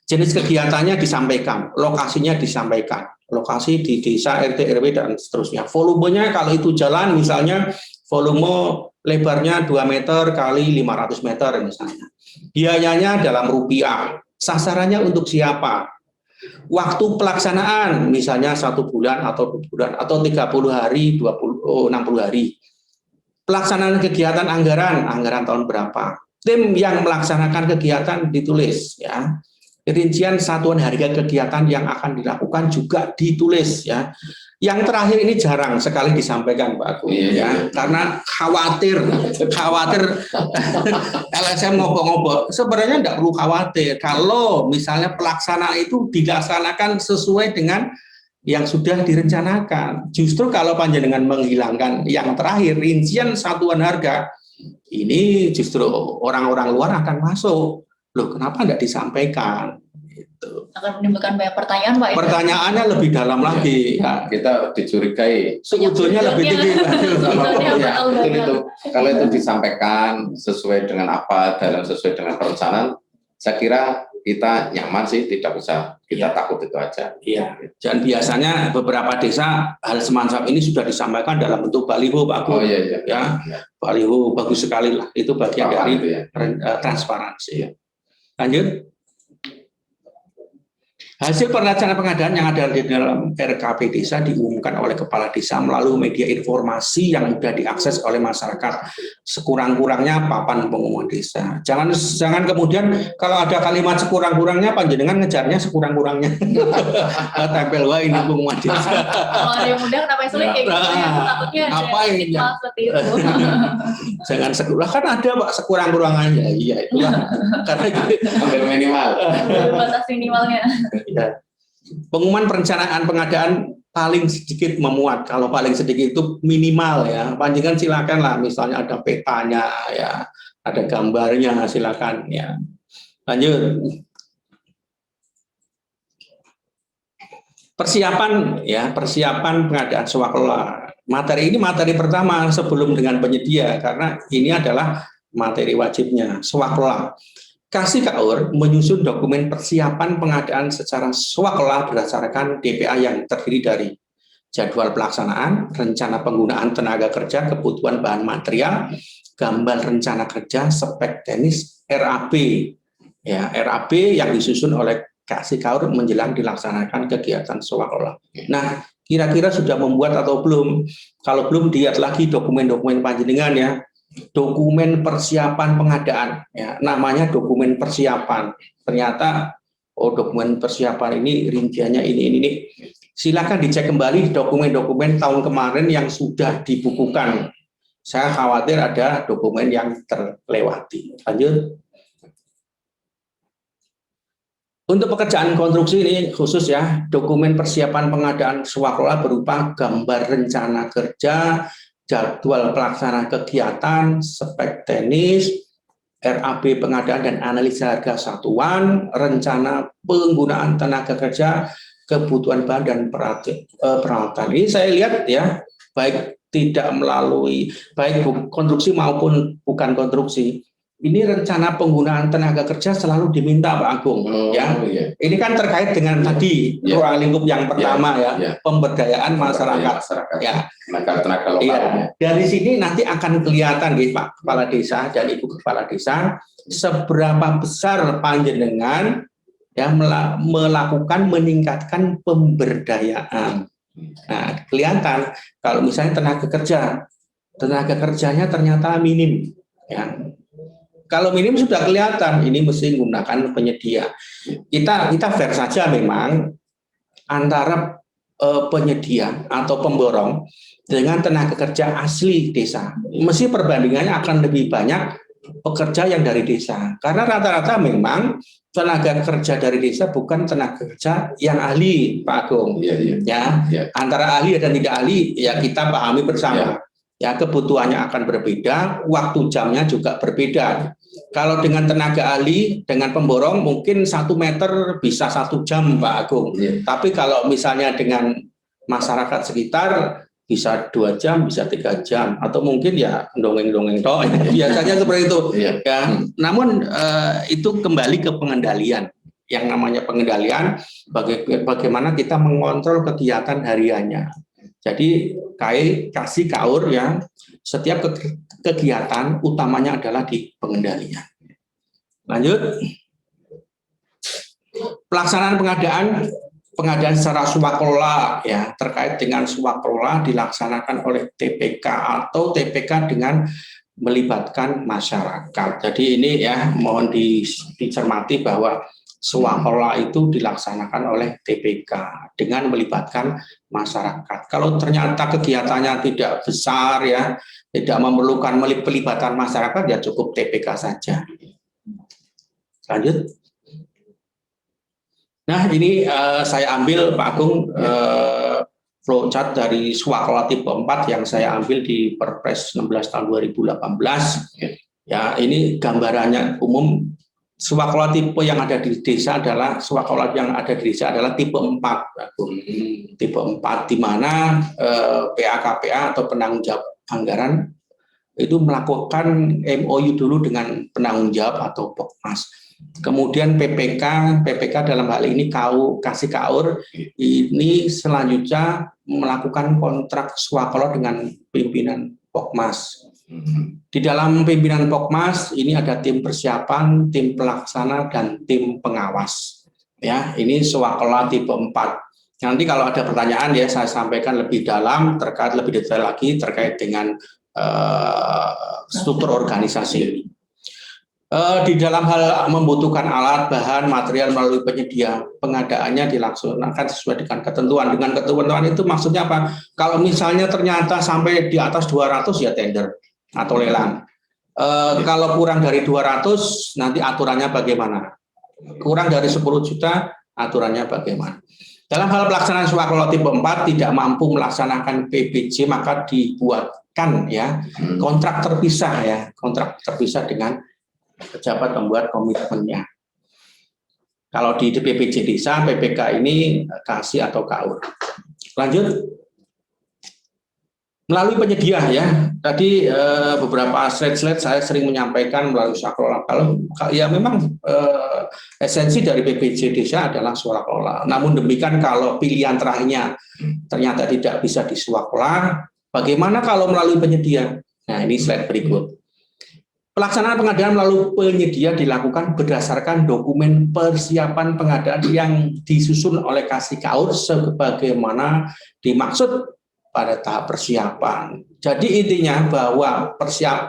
Jenis kegiatannya disampaikan, lokasinya disampaikan, lokasi di desa, RT, RW dan seterusnya. Volumenya kalau itu jalan misalnya volume lebarnya 2 meter kali 500 meter misalnya. Biayanya dalam rupiah. Sasarannya untuk siapa? Waktu pelaksanaan misalnya 1 bulan atau 2 bulan atau 30 hari, 60 hari. Pelaksanaan kegiatan anggaran tahun berapa? Tim yang melaksanakan kegiatan ditulis ya. Rincian satuan harga kegiatan yang akan dilakukan juga ditulis ya. Yang terakhir ini jarang sekali disampaikan Pak Agung ya, karena khawatir LSM ngobrol-ngobrol. Sebenarnya tidak perlu khawatir kalau misalnya pelaksanaan itu dilaksanakan sesuai dengan yang sudah direncanakan. Justru kalau panjenengan menghilangkan yang terakhir rincian satuan harga, ini justru orang-orang luar akan masuk. Loh, kenapa tidak disampaikan? Gitu. Akan menimbulkan banyak pertanyaan, Pak. Pertanyaannya lebih dalam lagi. Ya, kita dicurigai. Sebetulnya lebih tinggi. Kalau itu disampaikan sesuai dengan apa, sesuai dengan perencanaan, saya kira kita nyaman sih, tidak usah kita takut itu aja. Iya. Dan biasanya beberapa desa hal semacam ini sudah disampaikan dalam bentuk baliho, Pak Agung. Oh iya. Ya, baliho bagus sekali lah. Itu bagian dari transparansi. Ya. Lanjut. Hasil perencanaan pengadaan yang ada di dalam RKP desa diumumkan oleh kepala desa melalui media informasi yang mudah diakses oleh masyarakat. Sekurang-kurangnya papan pengumuman desa. Jangan kemudian kalau ada kalimat sekurang-kurangnya panjenengan ngejarnya sekurang-kurangnya. Tempel wah ini pengumuman desa. Kalau ada yang mudah kenapa sulit kayak gitu ya? Takutnya ada stigma seperti itu. Jangan sekurang, kan ada Pak sekurang-kurangannya. Iya itulah. Karena hampir minimal. Batas minimalnya. Ya. Pengumuman perencanaan pengadaan paling sedikit memuat. Kalau paling sedikit itu minimal ya. Panjenengan silakan lah, misalnya ada petanya ya, ada gambarnya, silakan ya. Lanjut. Persiapan pengadaan swaklola. Materi ini materi pertama sebelum dengan penyedia, karena ini adalah materi wajibnya swaklola. Kasih KAUR menyusun dokumen persiapan pengadaan secara swaklola berdasarkan DPA yang terdiri dari jadwal pelaksanaan, rencana penggunaan tenaga kerja, kebutuhan bahan material, gambar rencana kerja, spek teknis, RAB. Ya, RAB yang disusun oleh Kasih KAUR menjelang dilaksanakan kegiatan swaklola. Nah, kira-kira sudah membuat atau belum? Kalau belum, lihat lagi dokumen-dokumen panjenengan ya. Dokumen persiapan pengadaan ya, namanya dokumen persiapan. Ternyata dokumen persiapan ini rinciannya ini. Silakan dicek kembali dokumen-dokumen tahun kemarin yang sudah dibukukan. Saya khawatir ada dokumen yang terlewati. Lanjut. Untuk pekerjaan konstruksi ini khusus ya, dokumen persiapan pengadaan swaklola berupa gambar rencana kerja, jadwal pelaksanaan kegiatan, spek teknis, RAB pengadaan dan analisa harga satuan, rencana penggunaan tenaga kerja, kebutuhan bahan dan peralatan. Ini saya lihat ya, baik tidak melalui baik konstruksi maupun bukan konstruksi. Ini rencana penggunaan tenaga kerja selalu diminta Pak Agung ya. Iya. Ini kan terkait dengan tadi ruang lingkup yang pertama pemberdayaan masyarakat. Ya. Tenaga lokal. Ya. Dari sini nanti akan kelihatan nih Pak Kepala Desa dan Ibu Kepala Desa seberapa besar panjenengan ya melakukan meningkatkan pemberdayaan. Nah, kelihatan kalau misalnya tenaga kerjanya ternyata minim ya. Kalau minim sudah kelihatan, ini mesti menggunakan penyedia. Kita fair saja memang antara penyedia atau pemborong dengan tenaga kerja asli desa. Mesti perbandingannya akan lebih banyak pekerja yang dari desa. Karena rata-rata memang tenaga kerja dari desa bukan tenaga kerja yang ahli, Pak Agung. Ya. Antara ahli dan tidak ahli, ya kita pahami bersama. Ya, kebutuhannya akan berbeda, waktu jamnya juga berbeda. Kalau dengan tenaga ahli, dengan pemborong mungkin 1 meter bisa 1 jam Pak Agung. Tapi kalau misalnya dengan masyarakat sekitar bisa 2 jam, bisa 3 jam, atau mungkin ya dongeng-dongeng toh. Biasanya seperti itu. Ya. Namun itu kembali ke pengendalian. Yang namanya pengendalian, bagaimana kita mengontrol kegiatan hariannya. Jadi kasih KAUR yang setiap kegiatan utamanya adalah di pengendalian. Lanjut. Pelaksanaan pengadaan secara swakelola ya, terkait dengan swakelola dilaksanakan oleh TPK atau TPK dengan melibatkan masyarakat. Jadi ini ya mohon dicermati bahwa swakelola itu dilaksanakan oleh TPK dengan melibatkan masyarakat. Kalau ternyata kegiatannya tidak besar ya, tidak memerlukan pelibatan masyarakat ya cukup TPK saja. Lanjut. Nah ini saya ambil Pak Agung flowchart dari swakelola tipe 4 yang saya ambil di Perpres 16 tahun 2018. Ya, ini gambarannya umum swakelola tipe yang ada di desa adalah swakelola yang ada di desa adalah tipe 4, Pak Agung. Tipe 4 di mana PA-KPA atau penanggung jawab anggaran itu melakukan MOU dulu dengan penanggung jawab atau Pokmas. Kemudian PPK dalam hal ini kasih KAUR ini selanjutnya melakukan kontrak swakelola dengan pimpinan Pokmas. Di dalam pimpinan Pokmas ini ada tim persiapan, tim pelaksana dan tim pengawas. Ya, ini swakelola tipe 4. Nanti kalau ada pertanyaan ya saya sampaikan lebih dalam terkait lebih detail lagi terkait dengan struktur organisasi ini. Di dalam hal membutuhkan alat, bahan, material melalui penyedia, pengadaannya dilaksanakan sesuai dengan ketentuan. Dengan ketentuan itu maksudnya apa? Kalau misalnya ternyata sampai di atas 200 ya tender atau lelang. Kalau kurang dari 200 nanti aturannya bagaimana? Kurang dari 10 juta aturannya bagaimana? Dalam hal pelaksanaan swakelola tipe 4 tidak mampu melaksanakan PBJ maka dibuatkan ya kontrak terpisah dengan pejabat membuat komitmennya. Kalau di PPJ desa, PPK ini kasih atau KAUR. Lanjut. Melalui penyedia ya. Tadi beberapa slide saya sering menyampaikan melalui swakelola. Kalau ya memang esensi dari PPJ desa adalah swakelola. Namun demikian kalau pilihan terakhirnya ternyata tidak bisa diswakelola, bagaimana kalau melalui penyedia? Nah, ini slide berikut. Pelaksanaan pengadaan melalui penyedia dilakukan berdasarkan dokumen persiapan pengadaan yang disusun oleh kasih KAUR sebagaimana dimaksud pada tahap persiapan. Jadi intinya bahwa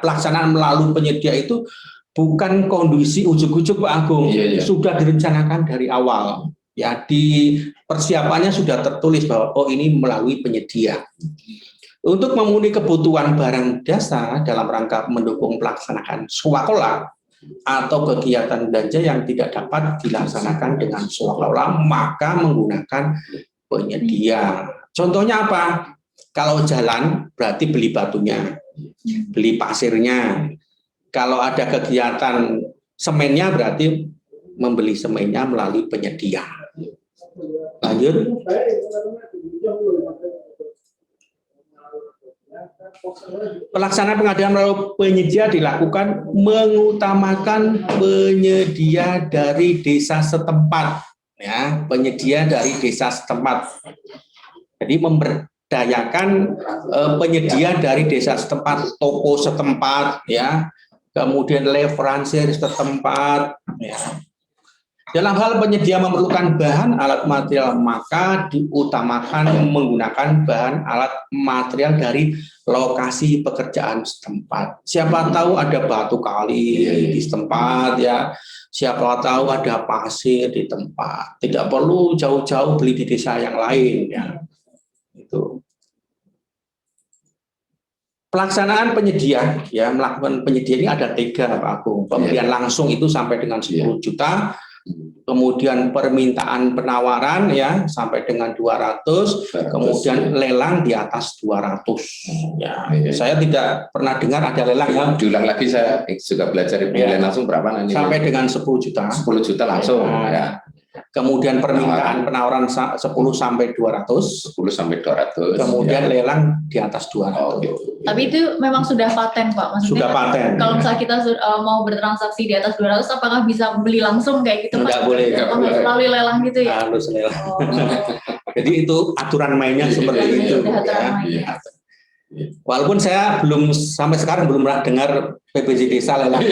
pelaksanaan melalui penyedia itu bukan kondisi ujuk-ujuk Pak Agung, sudah direncanakan dari awal. Ya, di persiapannya sudah tertulis bahwa oh ini melalui penyedia. Untuk memenuhi kebutuhan barang jasa dalam rangka mendukung pelaksanaan swakelola atau kegiatan belanja yang tidak dapat dilaksanakan dengan swakelola, maka menggunakan penyedia. Contohnya apa? Kalau jalan berarti beli batunya, beli pasirnya. Kalau ada kegiatan semennya berarti membeli semennya melalui penyedia. Lanjut. Pelaksanaan pengadaan melalui penyedia dilakukan mengutamakan penyedia dari desa setempat, ya, penyedia dari desa setempat. Jadi memberdayakan penyedia dari desa setempat, toko setempat, ya, kemudian leveransir setempat, ya. Dalam hal penyedia memerlukan bahan alat material, maka diutamakan menggunakan bahan alat material dari lokasi pekerjaan setempat. Siapa tahu ada batu kali di setempat, ya. Siapa tahu ada pasir di tempat. Tidak perlu jauh-jauh beli di desa yang lain, ya. Itu. Pelaksanaan penyedia, ya, melakukan penyedia ini ada 3 Pak Agung. Pembelian langsung itu sampai dengan 10 juta. Kemudian permintaan penawaran ya sampai dengan 200, kemudian lelang di atas 200. Ya, saya tidak pernah dengar ada lelang ya. Diulang lagi, saya juga belajar pembelian langsung berapa nanti? Sampai dengan 10 juta. 10 juta langsung. Ya. Kemudian permintaan penawaran 10 sampai 200. 10 sampai 200. Kemudian lelang di atas 200. Oh, gitu. Tapi itu memang sudah paten Pak. Maksudnya sudah paten. Kalau misalnya kita mau bertransaksi di atas 200, apakah bisa beli langsung kayak gitu Pak? Enggak boleh. Harus melalui lelang gitu ya? Harus lelang. Jadi itu aturan mainnya seperti itu. Ya. Walaupun saya sampai sekarang belum pernah dengar PPJ Desa lelang.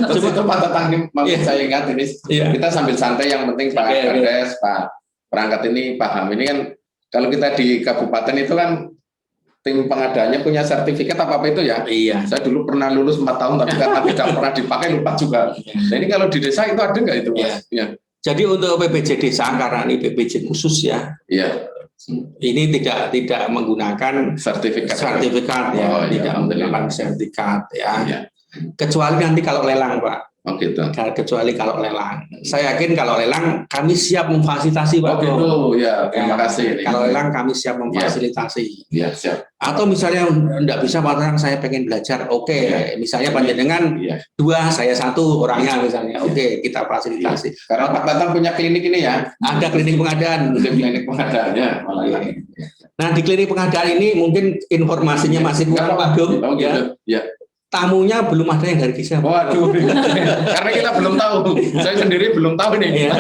Terus itu Pak Tatang, saya ingat ini, kita sambil santai, yang penting Pak Kades, Pak perangkat ini paham. Ini kan kalau kita di kabupaten itu kan tim pengadaannya punya sertifikat apa itu ya. Iya. Saya dulu pernah lulus 4 tahun tapi karena tidak pernah dipakai, lupa juga. Nah ini kalau di desa itu ada nggak itu Mas? Iya. Jadi untuk PPJ Desa, karena ini PPJ khusus ya. Iya. Ini tidak menggunakan sertifikat ya, tidak menggunakan sertifikat ya. Iya. Kecuali nanti kalau lelang, Pak. Oh gitu. Kecuali kalau lelang. Saya yakin kalau lelang kami siap memfasilitasi, Pak. Oh gitu, ya. Terima kasih. Kalau lelang kami siap memfasilitasi. Iya, siap. Atau misalnya enggak bisa Pak Tatang, saya pengen belajar. Oke, misalnya panjenengan 2, saya 1 orangnya misalnya. Oke, kita fasilitasi. Karena Pak Tatang punya klinik ini ya. Ada klinik pengadaan. Klinik pengadaannya. Nah, di klinik pengadaan ini mungkin informasinya masih kurang, Pak Gum. Oh gitu. Ya. Tamunya belum ada yang dari desa. Waduh, karena kita belum tahu. Saya sendiri belum tahu nih.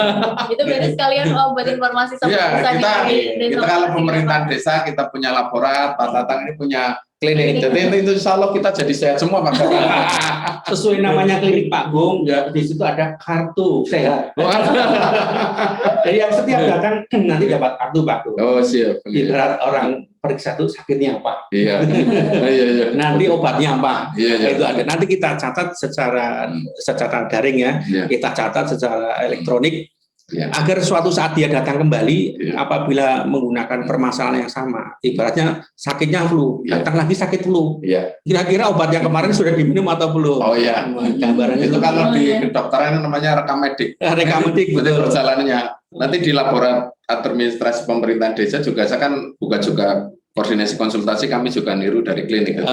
Itu berarti sekalian buat informasi sama kita kalau pemerintahan desa kita punya laborat, Pak Tatang ini punya klinik. Jadi itu insya Allah kita jadi sehat semua Pak. Sesuai namanya klinik Pak Gung, ya di situ ada kartu sehat. Jadi yang setiap datang nanti dapat kartu Pak Gung. Oh siap. Ibarat orang periksa itu sakitnya apa? Iya. Nanti obatnya apa? Iya. Itu ada. Nanti kita catat secara daring ya. Kita catat secara elektronik. Agar suatu saat dia datang kembali, apabila menggunakan permasalahan yang sama, ibaratnya sakitnya flu, datang lagi sakit flu. Kira-kira obat yang kemarin sudah diminum atau belum? Oh iya. Gambaran itu kalau di kedokteran namanya rekam medik. Rekam medik betul perjalanannya. Nanti di laborat administrasi pemerintahan desa juga saya kan buka juga koordinasi konsultasi, kami juga niru dari klinik.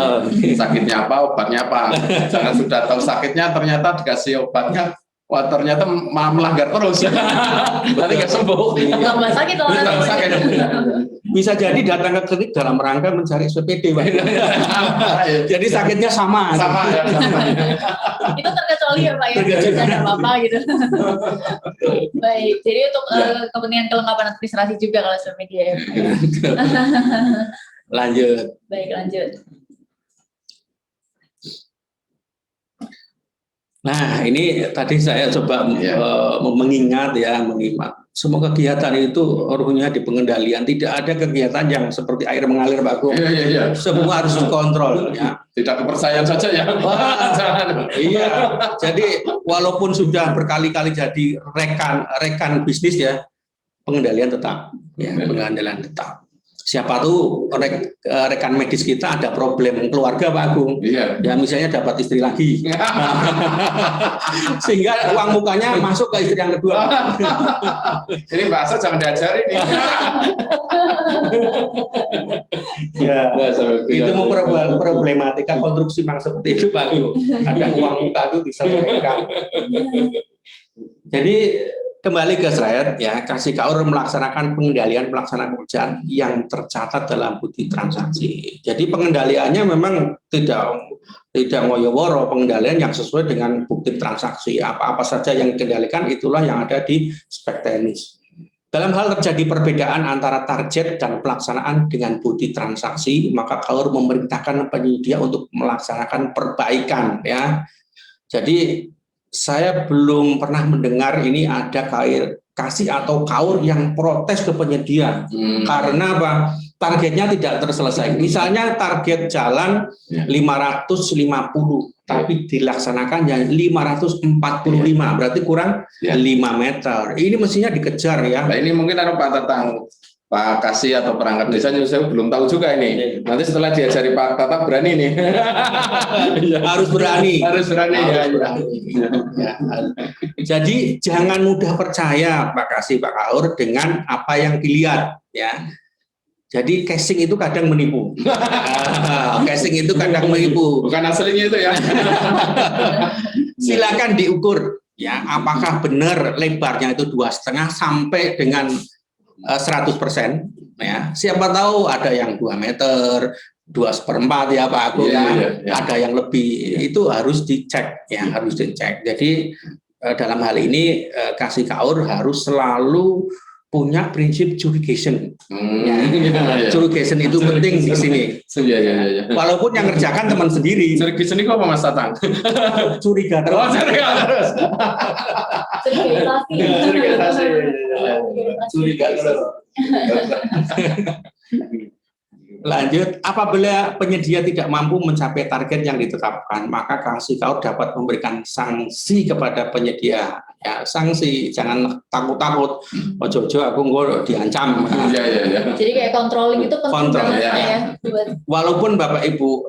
Sakitnya apa, obatnya apa. Jangan sudah tahu sakitnya ternyata dikasih obatnya. Wah ternyata melanggar terus, nanti nggak sembuh. Tambah sakit orang. Bisa jadi datang ke klinik dalam rangka mencari SPPD, Pak. Jadi sakitnya sama. Ya. Itu terkecuali ya Pak ya, tidak apa-apa gitu. Baik, jadi untuk kepentingan kelengkapan administrasi juga kalau social media ya. Lanjut. Baik, lanjut. Nah, ini tadi saya coba mengingat. Semua kegiatan itu ruhnya di pengendalian. Tidak ada kegiatan yang seperti air mengalir, Pak Gung. Iya. Semua harus dikontrol. Ya. Tidak kepercayaan saja ya. Iya. Jadi walaupun sudah berkali-kali jadi rekan bisnis ya, pengendalian tetap. Ya, pengendalian tetap. Siapa tuh rekan medis kita ada problem keluarga Pak Agung, ya misalnya dapat istri lagi, sehingga uang mukanya masuk ke istri yang kedua. Ini bahasa jangan diajari nih. Itu problematika konstruksi memang seperti itu Pak Agung. Ada uang muka itu bisa mereka. Jadi kembali ke slide ya, KAUR melaksanakan pengendalian pelaksanaan pekerjaan yang tercatat dalam bukti transaksi. Jadi pengendaliannya memang tidak ngoyo-woro, pengendalian yang sesuai dengan bukti transaksi. Apa-apa saja yang dikendalikan itulah yang ada di spek teknis. Dalam hal terjadi perbedaan antara target dan pelaksanaan dengan bukti transaksi, maka KAUR memerintahkan penyedia untuk melaksanakan perbaikan ya. Jadi saya belum pernah mendengar ini ada kasih atau KAUR yang protes ke penyedia karena apa? Targetnya tidak terselesai. Misalnya target jalan 550, tapi dilaksanakan yang 545, berarti kurang 5 meter. Ini mestinya dikejar ya. Nah, ini mungkin ada Pak Tatang, Pak Kasih atau perangkat desa, saya belum tahu juga ini. Nanti setelah diajari Pak Tatang berani nih. Harus berani. Harus berani. Jadi jangan mudah percaya Pak Kasih, Pak KAUR dengan apa yang dilihat ya. Jadi casing itu kadang menipu. Casing itu kadang menipu. Bukan aslinya itu ya. Silakan diukur ya, apakah benar lebarnya itu 2,5 sampai dengan 100% ya. Siapa tahu ada yang 2 meter, 2/4 ya Pak Agung ya. Ada yang lebih, itu harus dicek ya, harus dicek. Jadi dalam hal ini KAUR harus selalu punya prinsip jurigation. Jurigation itu Jurigation penting di sini. Iya. Walaupun yang ngerjakan teman sendiri. Jurigation itu apa Mas Tatang? Curiga terus. Curiga terus. Lanjut, apabila penyedia tidak mampu mencapai target yang ditetapkan, maka Kasikaur dapat memberikan sanksi kepada penyedia. Ya, sanksi, jangan takut-takut. Ojo-ojo aku nggak diancam. Iya. Jadi kayak controlling itu penting banget ya. Walaupun Bapak Ibu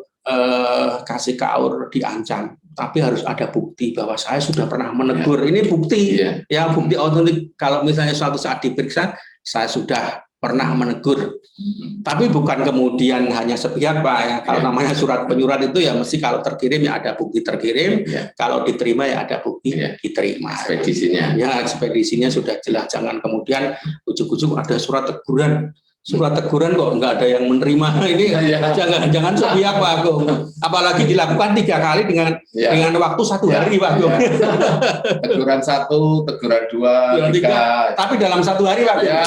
Kasikaur diancam, tapi harus ada bukti bahwa saya sudah pernah menegur. Ini bukti, ya bukti otentik. Kalau misalnya suatu saat diperiksa, saya sudah pernah menegur. Tapi bukan kemudian hanya sepihak Pak ya. Kalau namanya surat penyurat itu ya mesti kalau terkirim ya ada bukti terkirim, kalau diterima ya ada bukti diterima. Ekspedisinya. Ya ekspedisinya sudah jelas, jangan kemudian ujuk-ujuk ada surat teguran. Surat teguran kok nggak ada yang menerima, ini jangan sepihak Pak Agung. Apalagi dilakukan 3 kali dengan waktu 1 hari Pak Agung. Teguran 1, teguran 2, 3. Tapi dalam 1 hari Pak Agung.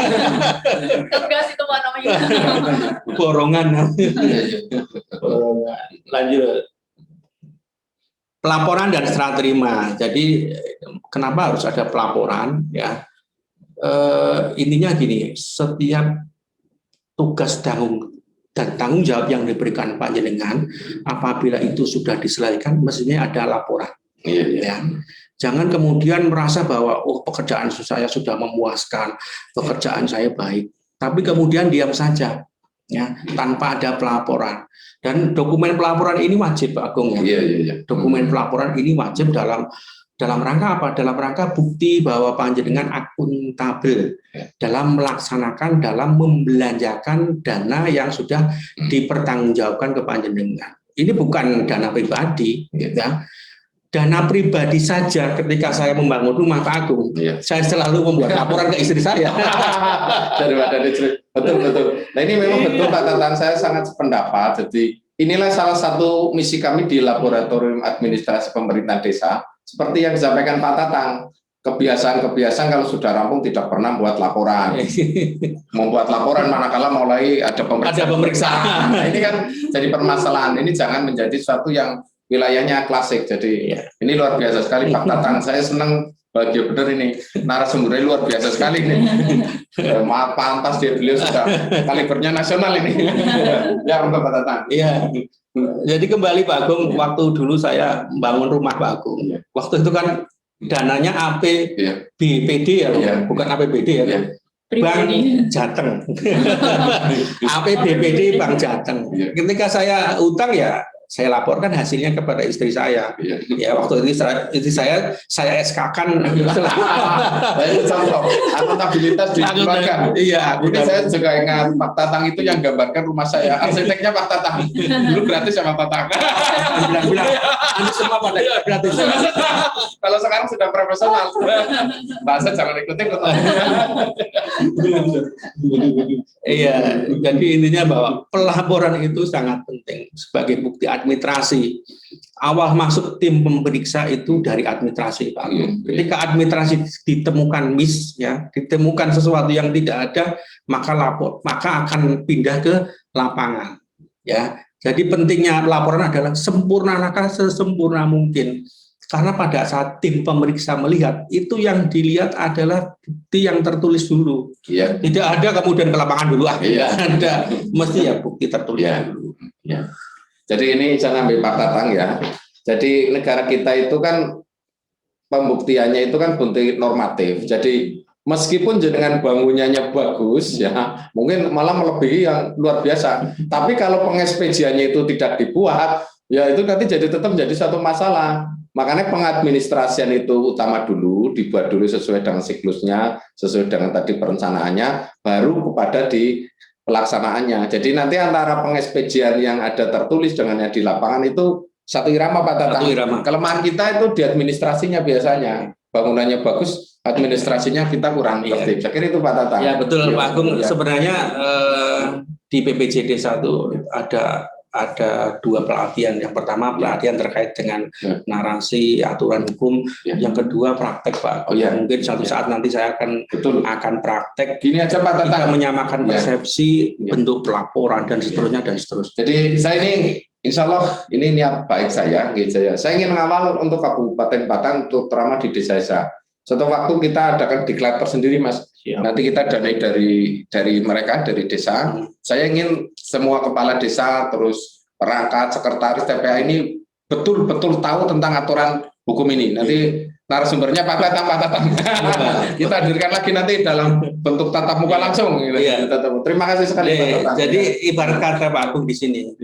Tegas itu Pak namanya. Borongan. Lanjut. Pelaporan dan serah terima. Jadi kenapa harus ada pelaporan? Ya, intinya gini, setiap tugas dan tanggung jawab yang diberikan panjenengan, apabila itu sudah diselesaikan, mestinya ada laporan. Ya. Jangan kemudian merasa bahwa pekerjaan saya sudah memuaskan, pekerjaan saya baik, tapi kemudian diam saja, ya, tanpa ada pelaporan. Dan dokumen pelaporan ini wajib Pak Agung ya. Dokumen pelaporan ini wajib dalam rangka apa? Dalam rangka bukti bahwa panjenengan akuntabel dalam melaksanakan, dalam membelanjakan dana yang sudah dipertanggungjawabkan ke panjenengan. Ini bukan dana pribadi, ya. Dana pribadi saja ketika saya membangun rumah Pak Agung, saya selalu membuat laporan ke istri saya. Daripada betul. Nah ini memang betul Pak Tatang, saya sangat sependapat. Jadi inilah salah satu misi kami di Laboratorium Administrasi Pemerintahan Desa. Seperti yang disampaikan Pak Tatang, kebiasaan kalau sudah rampung tidak pernah membuat laporan. Membuat laporan manakala mulai ada pemeriksaan. Nah, ini kan jadi permasalahan. Ini jangan menjadi sesuatu yang wilayahnya klasik. Jadi ini luar biasa sekali Pak Tatang. Saya senang bahagia benar ini. Narasumbernya luar biasa sekali ini. Maaf pantas beliau sudah kalibernya nasional ini. Ya untuk Pak Tatang. Iya. Jadi kembali Pak Agung, waktu dulu saya membangun rumah Pak Agung, waktu itu kan dananya APBPD ya, bukan APBD ya, Bank Jateng. APBPD Bank Jateng. Ketika saya utang ya saya laporkan hasilnya kepada istri saya. Ya waktu itu istri saya SK-kan. Akuntabilitas di keluarga. Iya. Ini saya juga ingat Pak Tatang itu yang gambarkan rumah saya. Arsiteknya Pak Tatang. Dulu gratis sama Pak Tatang. Bilang, Anda semua pada gratis. Kalau sekarang sudah profesional. Bahasa jangan ikut-ikut. Iya. Jadi intinya bahwa pelaporan itu sangat penting sebagai bukti administrasi. Awal masuk tim pemeriksa itu dari administrasi Pak. Ketika administrasi ditemukan miss, ya, ditemukan sesuatu yang tidak ada, maka akan pindah ke lapangan. Ya, jadi pentingnya laporan adalah sempurnakan sesempurna mungkin. Karena pada saat tim pemeriksa melihat, itu yang dilihat adalah bukti yang tertulis dulu. Tidak ada kemudian ke lapangan dulu. Ada, mesti ya bukti tertulis dulu. Jadi ini jangan ambil Pak Tatang ya. Jadi negara kita itu kan pembuktiannya itu kan bukti normatif. Jadi meskipun jenengan bangunannya bagus ya, mungkin malah melebihi yang luar biasa. Tapi kalau pengekspediannya itu tidak dibuat, ya itu nanti tetap jadi satu masalah. Makanya pengadministrasian itu utama dulu, dibuat dulu sesuai dengan siklusnya, sesuai dengan tadi perencanaannya, baru kepada di pelaksanaannya. Jadi nanti antara pengekspedian yang ada tertulis dengan yang di lapangan itu satu irama Pak Tatang. Kelemahan kita itu di administrasinya biasanya. Bangunannya bagus, administrasinya kita kurang tertib. Saya kira itu Pak Tatang. Ya betul Pak Agung. Sebenarnya di PPJ Desa itu ada ada 2 pelatihan. Yang pertama pelatihan terkait dengan narasi aturan hukum, yang kedua praktek Pak. Mungkin suatu saat nanti saya akan praktek. Gini aja Pak Tatang, kita menyamakan persepsi, bentuk pelaporan dan seterusnya dan seterusnya. Jadi saya ini insya Allah ini niat baik saya. Saya ingin mengawal untuk Kabupaten Batang, untuk terutama di desa-desa. Suatu waktu kita adakan diklat tersendiri Mas. Nanti kita danai dari mereka, dari desa. Saya ingin semua kepala desa, terus perangkat, sekretaris TPA ini betul-betul tahu tentang aturan hukum ini. Nanti narasumbernya Pak Tatang. Kita hadirkan lagi nanti dalam bentuk tatap muka langsung. Terima kasih sekali Pak Tatang. Jadi ibarat kata Pak Agung di sini,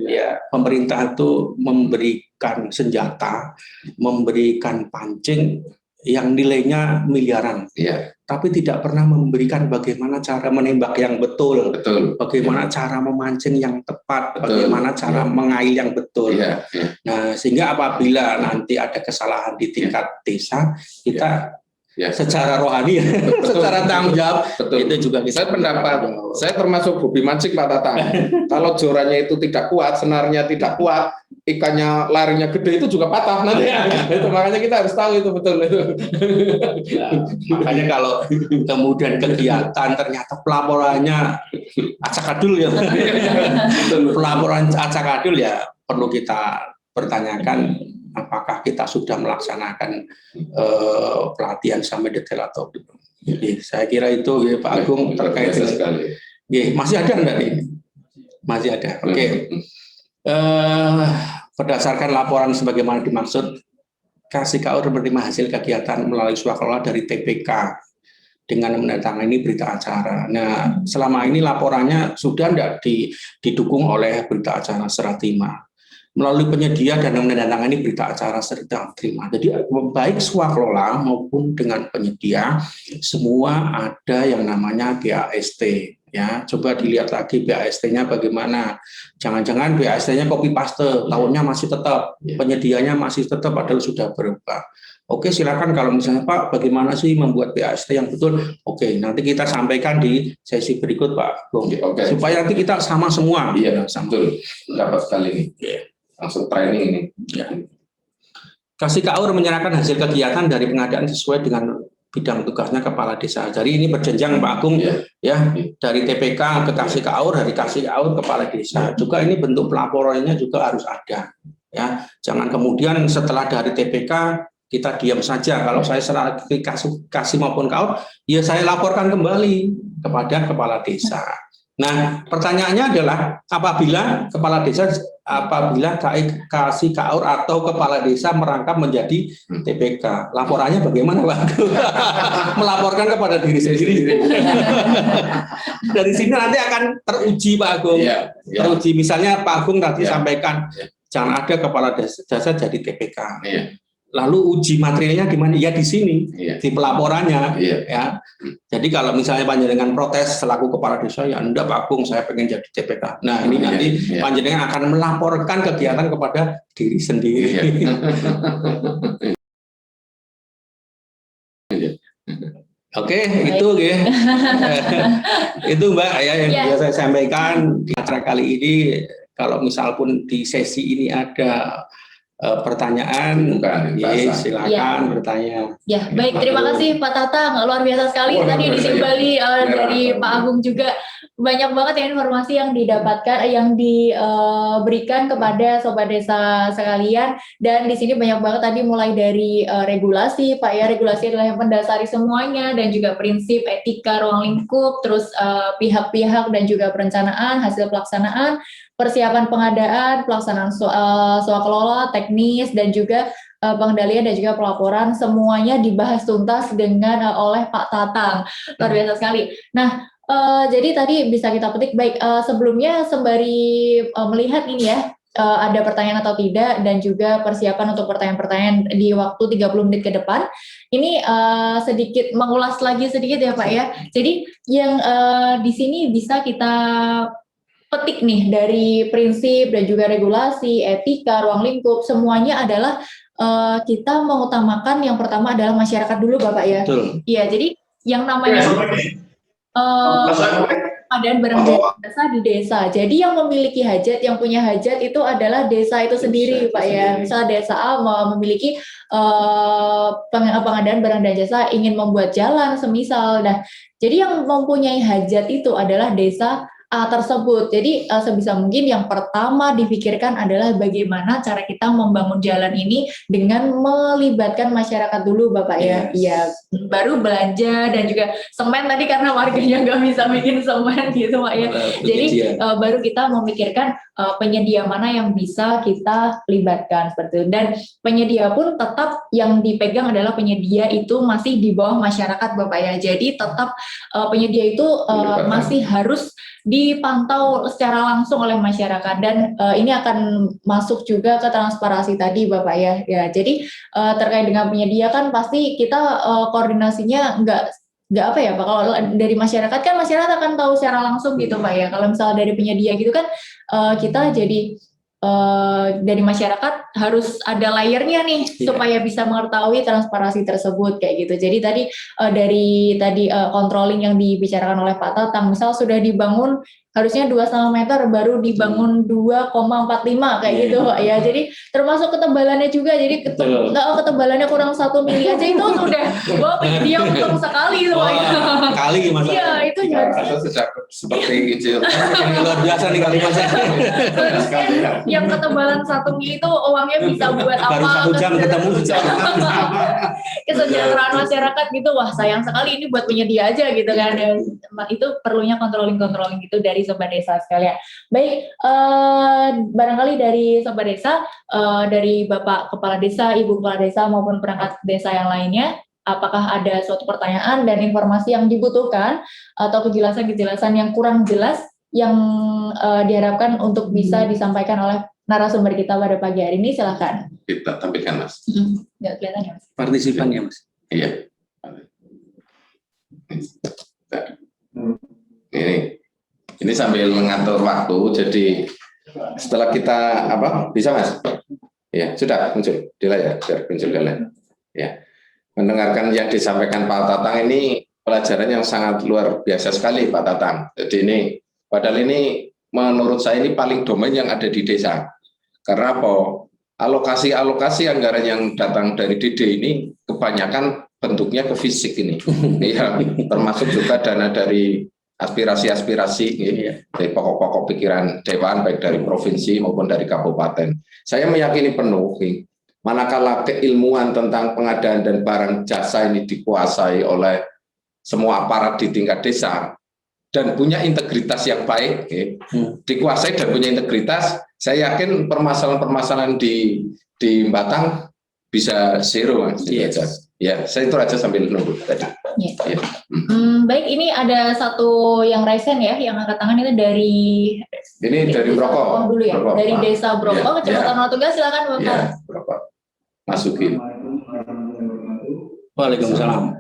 pemerintah itu memberikan senjata, memberikan pancing yang nilainya miliaran, tapi tidak pernah memberikan bagaimana cara menembak yang betul, bagaimana cara memancing yang tepat, bagaimana cara mengail yang betul. Nah, sehingga apabila nanti ada kesalahan di tingkat desa, kita secara rohani, secara tanggung jawab, itu juga kita pendapat. Saya termasuk hobi mancing Pak Tatang. Kalau jorannya itu tidak kuat, senarnya tidak kuat, ikannya larinya gede, itu juga patah nanti. Itu makanya kita harus tahu itu betul itu. Makanya kalau kemudian kegiatan ternyata pelaporannya acak-adul ya, pelaporan acak-adul ya perlu kita pertanyakan. Apakah kita sudah melaksanakan pelatihan sampai detail atau belum? Jadi saya kira itu Pak Agung terkait sekali. Masih ada enggak ini? Masih ada. Oke. Berdasarkan laporan sebagaimana dimaksud, KSI-KAUR menerima hasil kegiatan melalui swakelola dari TPK dengan menandatangani berita acara. Nah, selama ini laporannya sudah enggak didukung oleh berita acara serah terima. Melalui penyedia dan menandatangani berita acara serta terima. Jadi baik swakelola maupun dengan penyedia semua ada yang namanya BAST. Ya, coba dilihat lagi BAST-nya bagaimana. Jangan-jangan BAST-nya copy paste, tahunnya masih tetap, penyedianya masih tetap padahal sudah berubah. Oke, silakan kalau misalnya Pak, bagaimana sih membuat BAST yang betul? Oke, nanti kita sampaikan di sesi berikut Pak Bung. Supaya nanti kita sama semua. Betul. Dapat sekali ini. Langsung training ini. KSI-KAUR menyerahkan hasil kegiatan dari pengadaan sesuai dengan bidang tugasnya kepala desa. Jadi ini berjenjang Pak Agung dari TPK ke KSI-KAUR, dari KSI-KAUR kepala desa. Juga ini bentuk pelaporannya juga harus ada. Ya, jangan kemudian setelah dari TPK kita diam saja. Kalau saya serah ke KSI maupun KAUR, ya saya laporkan kembali kepada kepala desa. Nah, pertanyaannya adalah apabila KSI-KAUR atau kepala desa merangkap menjadi TPK, laporannya bagaimana Pak? Melaporkan kepada diri sendiri. Dari sini nanti akan teruji Pak Agung. Teruji, misalnya Pak Agung tadi sampaikan jangan ada kepala desa jadi TPK. Lalu uji materialnya di mana? Ya di sini, di pelaporannya. Ya. Jadi kalau misalnya panjenengan protes selaku kepala desa, ya enggak Pak Agung, saya pengen jadi TPK. Nah ini nanti panjenengan akan melaporkan kegiatan kepada diri sendiri. Oke, itu ya. Itu Mbak ya yang biasa saya sampaikan di acara kali ini. Kalau misal pun di sesi ini ada pertanyaan, silakan bertanya. Ya, baik, terima kasih Pak Tatang, luar biasa sekali tadi ditimbali dari Pak Agung juga. Banyak banget ya informasi yang didapatkan, yang diberikan kepada sobat desa sekalian. Dan di sini banyak banget tadi mulai dari regulasi, Pak ya, regulasi adalah yang mendasari semuanya, dan juga prinsip etika ruang lingkup, terus pihak-pihak dan juga perencanaan, hasil pelaksanaan, persiapan pengadaan, pelaksanaan swakelola, teknis, dan juga pengendalian dan juga pelaporan, semuanya dibahas tuntas dengan oleh Pak Tatang. Luar biasa sekali. Nah, jadi tadi bisa kita petik, baik sebelumnya sembari melihat ini ya, ada pertanyaan atau tidak, dan juga persiapan untuk pertanyaan-pertanyaan di waktu 30 menit ke depan. Ini sedikit mengulas lagi sedikit ya Pak ya. Jadi yang di sini bisa kita petik nih dari prinsip dan juga regulasi, etika, ruang lingkup, semuanya adalah kita mengutamakan yang pertama adalah masyarakat dulu Bapak ya. Betul. Iya, jadi yang namanya pengadaan barang dan jasa di desa. Jadi yang memiliki hajat, yang punya hajat itu adalah desa itu sendiri, Pak ya. Misal desa A memiliki pengadaan barang dan jasa, ingin membuat jalan semisal. Nah, jadi yang mempunyai hajat itu adalah desa A tersebut. Jadi sebisa mungkin yang pertama dipikirkan adalah bagaimana cara kita membangun jalan ini dengan melibatkan masyarakat dulu, Bapak ya. Iya, baru belanja dan juga semen tadi karena warganya nggak bisa bikin semen gitu, Pak ya. Jadi baru kita memikirkan penyedia mana yang bisa kita libatkan seperti itu. Dan penyedia pun tetap yang dipegang adalah penyedia itu masih di bawah masyarakat, Bapak ya. Jadi tetap penyedia itu masih harus dipantau secara langsung oleh masyarakat, dan ini akan masuk juga ke transparansi tadi, Bapak ya. Ya, jadi terkait dengan penyedia kan pasti kita koordinasinya nggak apa ya Pak, kalau dari masyarakat kan masyarakat akan tahu secara langsung gitu Pak ya. Kalau misalnya dari penyedia gitu kan kita jadi dari masyarakat harus ada layernya nih supaya bisa mengetahui transparansi tersebut kayak gitu. Jadi tadi dari tadi controlling yang dibicarakan oleh Pak Tatang, misal sudah dibangun harusnya 2,5 meter baru dibangun 2,45 kayak gitu Pak ya. Jadi termasuk ketebalannya juga. Jadi ketebalannya kurang 1 mili aja itu sudah wah dia untung sekali itu Pak ya. Kali gimana? Iya, itu harusnya sudah seperti kecil. Luar biasa nih kali Mas. Yang ketebalan 1 mili itu uangnya bisa buat apa? Baru 1 jam ketemu kesejahteraan masyarakat gitu. Wah sayang sekali ini buat penyedia aja gitu kan. Itu perlunya controlling gitu dari Sobat Desa sekalian. Baik, barangkali dari Sobat Desa, dari Bapak Kepala Desa, Ibu Kepala Desa maupun perangkat desa yang lainnya, apakah ada suatu pertanyaan dan informasi yang dibutuhkan atau kejelasan-kejelasan yang kurang jelas yang diharapkan untuk bisa disampaikan oleh narasumber kita pada pagi hari ini? Silakan. Kita tampilkan Mas. Nggak kelihatan ya Mas? Partisipan ya Mas. Iya. Ini sambil mengatur waktu, jadi setelah kita bisa Mas? Ya sudah muncul di layar, biar muncul di layar. Ya, mendengarkan yang disampaikan Pak Tatang ini pelajaran yang sangat luar biasa sekali Pak Tatang. Jadi ini padahal ini menurut saya ini paling domain yang ada di desa. Karena apa? Alokasi anggaran yang datang dari DD ini kebanyakan bentuknya ke fisik ini. Ya, termasuk juga dana dari aspirasi-aspirasi dari pokok-pokok pikiran dewan baik dari provinsi maupun dari kabupaten. Saya meyakini penuh manakala keilmuan tentang pengadaan dan barang jasa ini dikuasai oleh semua aparat di tingkat desa dan punya integritas yang baik, dikuasai dan punya integritas, saya yakin permasalahan-permasalahan di Batang bisa zero, Mas. Ya, saya itu aja sambil nunggu tadi. Ya. Baik, ini ada satu yang resen ya, yang angkat tangan itu dari Broko. Dulu ya, Broko, dari Desa Broko, Kecamatan Watuga, silakan Bapak. Ya, Broko. Masukin. Waalaikumsalam.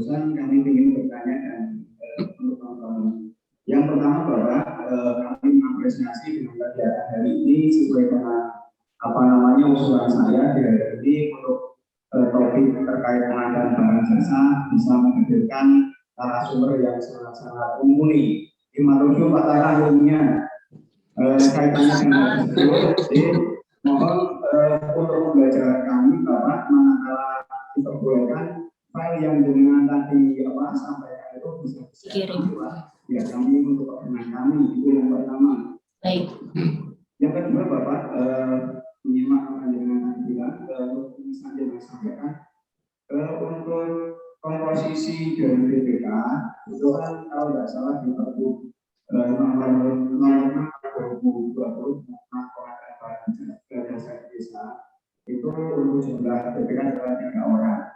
Kami ingin bertanya dan yang pertama bahwa kami mengapresiasi dengan kegiatan hari ini sesuai dengan usulan saya di hari ini untuk topik terkait pengadaan barang jasa bisa menghadirkan narasumber yang sangat mumpuni. Dimaksud Pak Tatang ilmunya kaitannya dengan hal tersebut. Jadi mohon untuk pembelajaran kami bahwa manakala diperbolehkan file yang dengan tadi sampaikan itu bisa dikirim. Ya, kami untuk perkenan kami itu yang pertama. Baik. Yang kedua Bapak menyimak apa yang tadi bilang saja yang sampaikan untuk komposisi dari BPK itu kan kalau tidak salah di Pergub nomor 2020 tentang pengadaan desa itu untuk jumlah BPK adalah 3 orang.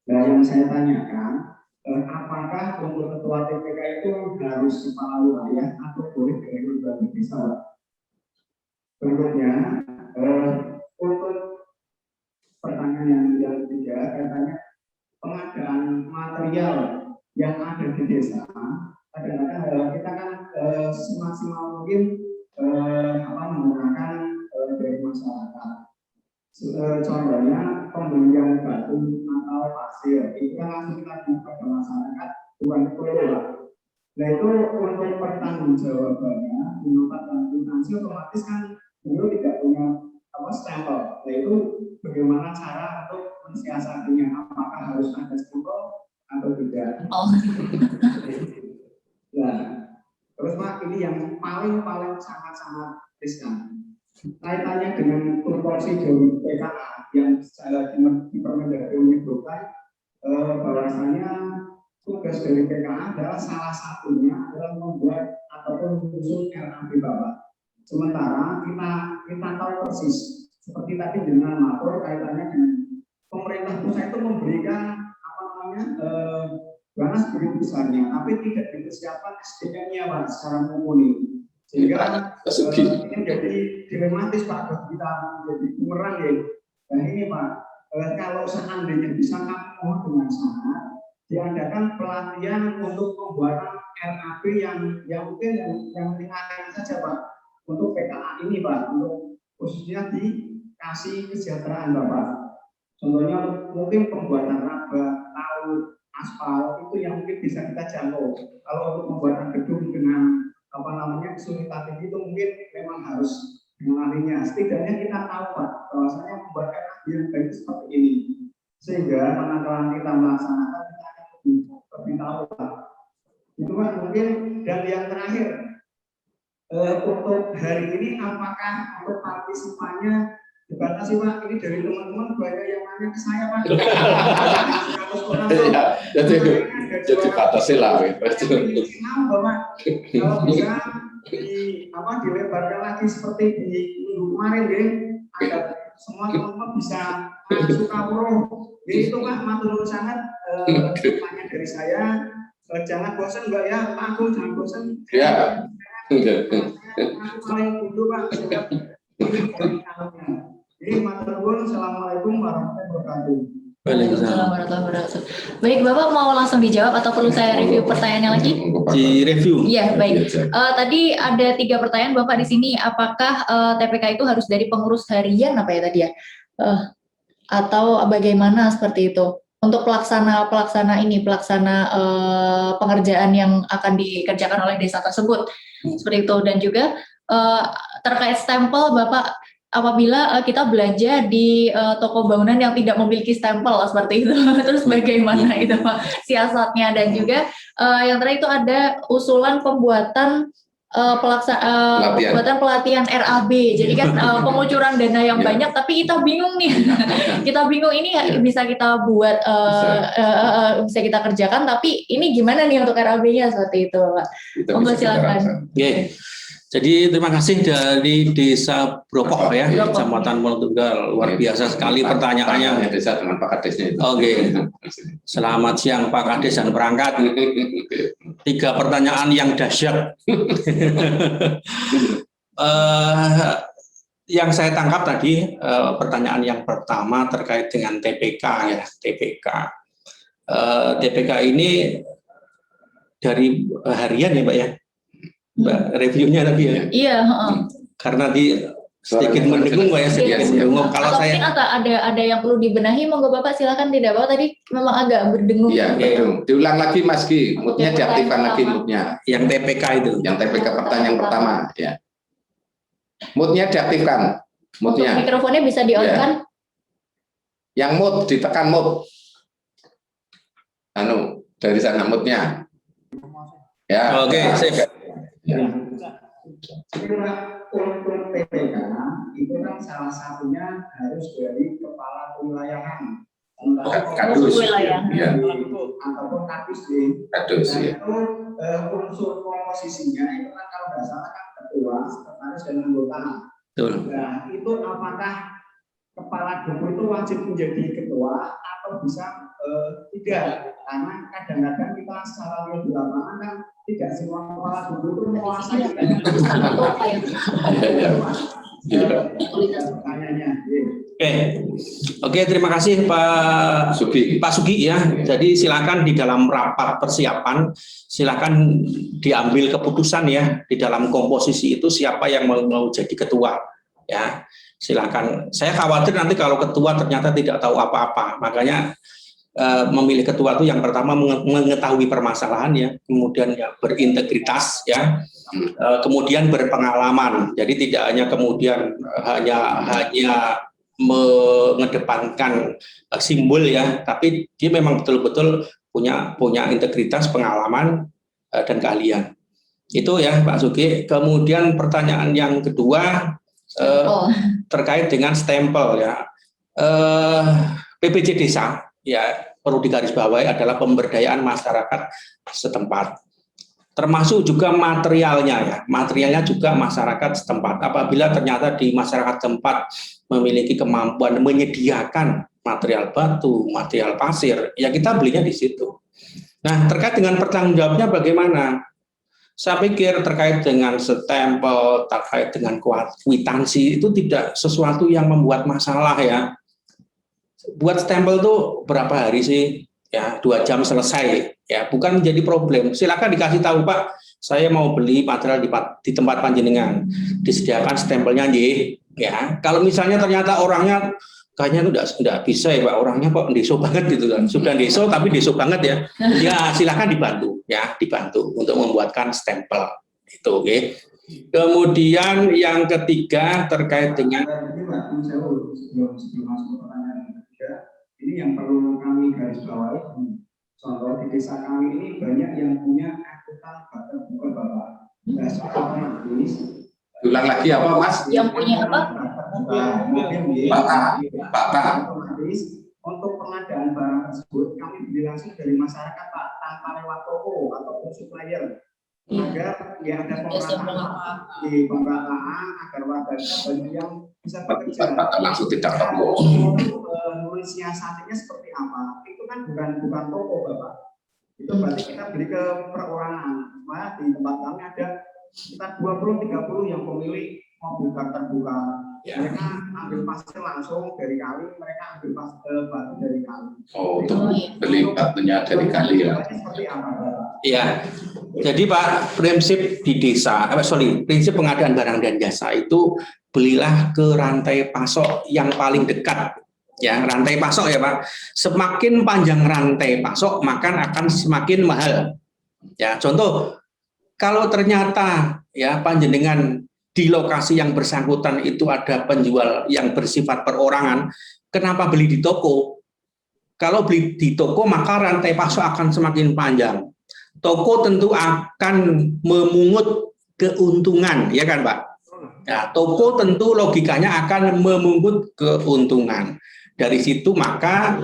Nah yang saya tanyakan, apakah untuk ketua TPK itu harus kepala wilayah atau boleh dari berbagai desa? Berikutnya, untuk pertanyaan yang ketiga, katanya pengadaan material yang ada di desa, kadang-kadang kita kan semaksimal mungkin menggunakan dari masyarakat. Contohnya pembelian batu atau pasir itu kan langsung kita buka ke masyarakat bukan keluar. Nah itu untuk pertanggungjawabannya di nota dan akuntansi otomatis kan beliau tidak punya stempel. Nah itu bagaimana cara untuk mensiasatinya, apakah harus ada stempel atau tidak? Oh. Nah, terus Pak, ini yang paling sangat riskan. Kaitannya dengan proporsi dari PKA yang secara di Permendagri menyebutkan bahwasanya tugas dari PKA adalah salah satunya adalah membuat ataupun menyusun RAB Bapak. Sementara kita tahu persis seperti tadi dengan lapor kaitannya dengan pemerintah pusat itu memberikan dana begitu besarnya, tapi tidak dipersiapkan SDM-nya Pak secara mumpuni. Sehingga ini menjadi dilematis Pak bagi kita, menjadi bumerang ya. Dan ini Pak, kalau seandainya bisa kami mohon dengan sangat diadakan pelatihan untuk pembuatan RAB yang mungkin yang ringan saja Pak untuk PKA ini Pak, untuk khususnya dikasih kesejahteraan Bapak. Contohnya mungkin pembuatan raba, tahu, aspal itu yang mungkin bisa kita jangkau. Kalau untuk pembuatan gedung dengan kesulitan tinggi itu mungkin memang harus mengalaminya. Setidaknya kita tahu Pak bahwasanya membuat RAB yang baik seperti ini, sehingga manakala kita melaksanakan kita akan lebih tahu Pak. Itu Pak mungkin. Dan yang terakhir untuk hari ini apakah untuk partisipannya dibatasi Pak? Ini dari teman-teman banyak yang nanya ke saya Pak. Jadi batasi lah. Kalau bisa dilebarkan lagi seperti di minggu kemarin ya, agar semua teman-teman bisa suka puro. Jadi itu Pak, matur sangat tanya dari saya. Jangan bosan Mbak ya, Pak Agung jangan bosan. Ya. Aku paling dulu Pak. Jadi matur, assalamualaikum warahmatullahi wabarakatuh. Waalaikumsalam warahmatullahi wabarakatuh. Baik, Bapak mau langsung dijawab atau perlu saya review pertanyaannya lagi? Di review. Iya, baik. Tadi ada 3 pertanyaan Bapak di sini. Apakah TPK itu harus dari pengurus harian apa ya tadi ya? Atau bagaimana seperti itu? Untuk pelaksana pengerjaan yang akan dikerjakan oleh desa tersebut. Seperti itu. Dan juga terkait stempel Bapak, apabila kita belanja di toko bangunan yang tidak memiliki stempel seperti itu, terus bagaimana itu Pak siasatnya? Dan juga yang terakhir itu ada usulan pembuatan pelatihan RAB. Jadi kan pengucuran dana yang banyak, tapi kita bingung nih. Kita bingung ini bisa kita buat, bisa kita kerjakan, tapi ini gimana nih untuk RAB-nya seperti itu Pak? Monggo silakan. Jadi terima kasih dari Desa Bropoh ya, Kecamatan Molotunggal. Luar biasa sekali pertanyaannya. Desa dengan Pak Kadesnya itu. Oke. Selamat siang Pak Kades dan perangkat. 3 pertanyaan yang dahsyat. Yang saya tangkap tadi pertanyaan yang pertama terkait dengan TPK ya, TPK. TPK ini dari harian ya Pak ya. Mbak, reviewnya tadi ya? Iya. Karena sedikit mendengung Pak ya, sedikit mendengung. Kalau saya ada yang perlu dibenahi, monggo Bapak silakan. Tidak Bapak tadi memang agak berdengung. Iya, berdengung. Diulang lagi Mas Ki, moodnya diaktifkan lagi moodnya. Yang TPK itu. Yang TPK pertanyaan pertama, ya. Moodnya diaktifkan. Moodnya. Mikrofonnya bisa di-on kan? Yang mood ditekan mood. Dari sana moodnya. Ya. Oke, sip. Ya. Untuk TPK itu kan salah satunya harus dari kepala kewilayahan, kadus, ataupun kadus di kadus. Nah, itu unsur komposisinya itu kan kalau nggak salah kan ketua, sekretaris dan anggota. Nah itu apakah kepala grup itu wajib menjadi ketua atau bisa tidak? Karena kadang-kadang kita secara di lapangan kan tidak semua kepala grup itu menguasai. Oke, terima kasih Pak Sugi ya. Jadi silakan di dalam rapat persiapan, silakan diambil keputusan ya di dalam komposisi itu siapa yang mau jadi ketua ya. Silakan. Saya khawatir nanti kalau ketua ternyata tidak tahu apa-apa, makanya memilih ketua itu yang pertama mengetahui permasalahan ya, kemudian ya berintegritas ya, kemudian berpengalaman. Jadi tidak hanya kemudian hanya mengedepankan simbol ya, tapi dia memang betul-betul punya integritas, pengalaman dan keahlian. Itu ya Pak Sugi. Kemudian pertanyaan yang kedua terkait dengan stempel ya. PPJ Desa ya perlu digarisbawahi adalah pemberdayaan masyarakat setempat. Termasuk juga materialnya ya. Materialnya juga masyarakat setempat. Apabila ternyata di masyarakat setempat memiliki kemampuan menyediakan material batu, material pasir, ya kita belinya di situ. Nah, terkait dengan pertanggungjawabannya bagaimana? Saya pikir terkait dengan stempel, terkait dengan kwitansi itu tidak sesuatu yang membuat masalah ya. Buat stempel tuh berapa hari sih? Ya 2 jam selesai. Ya bukan menjadi problem. Silakan dikasih tahu Pak, saya mau beli material di tempat panjenengan, disediakan stempelnya ya. Kalau misalnya ternyata orangnya kayaknya itu enggak bisa ya Pak, orangnya kok deso banget gitu kan. Sudah deso tapi deso banget ya. Ya silakan dibantu untuk membuatkan stempel. Itu oke. Kemudian yang ketiga terkait dengan sebelum masuk pertanyaan yang ketiga, ini yang perlu kami garis bawahi. Contoh di desa kami ini banyak yang punya angkutan bukan Bapak. Nah, soal Ulang lagi apa Mas? Yang punya apa? Pak. Untuk pengadaan barang tersebut kami beli langsung dari masyarakat Pak, tanpa lewat toko ataupun supplier, agar ya ada pemerataan agar warga yang bisa bekerja. Langsung tidak toko. Nulis siasatnya seperti apa? Itu kan bukan toko Bapak. Itu berarti kita beli ke perorangan. Nah, di tempat kami ada sekitar 20-30 yang pemilik mobil bak terbuka. Ya. Mereka ambil pasir langsung dari kali, mereka ambil batu dari kali. Oh, untuk beli batunya dari kali ya. Seperti apa, Bapak? Iya. Jadi Pak, prinsip di desa, prinsip pengadaan barang dan jasa itu belilah ke rantai pasok yang paling dekat. Ya, rantai pasok ya Pak. Semakin panjang rantai pasok, maka akan semakin mahal. Ya, contoh kalau ternyata ya panjenengan di lokasi yang bersangkutan itu ada penjual yang bersifat perorangan, kenapa beli di toko? Kalau beli di toko maka rantai pasok akan semakin panjang. Toko tentu akan memungut keuntungan, ya kan Pak? Ya, toko tentu logikanya akan memungut keuntungan. Dari situ maka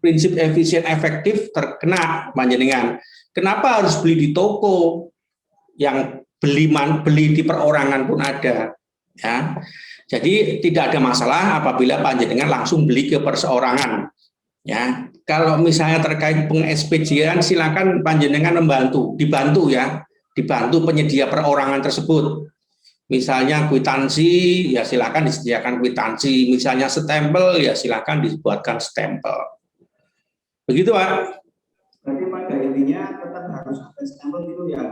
prinsip efisien efektif terkena panjenengan. Kenapa harus beli di toko? Yang beli di perorangan pun ada, ya. Jadi tidak ada masalah apabila panjenengan langsung beli ke perseorangan, ya. Kalau misalnya terkait peng-SPJ-an, silakan panjenengan dibantu penyedia perorangan tersebut. Misalnya kwitansi, ya silakan disediakan kwitansi. Misalnya stempel, ya silakan dibuatkan stempel. Begitu Pak. Berarti pada intinya tetap harus ada stempel gitu ya?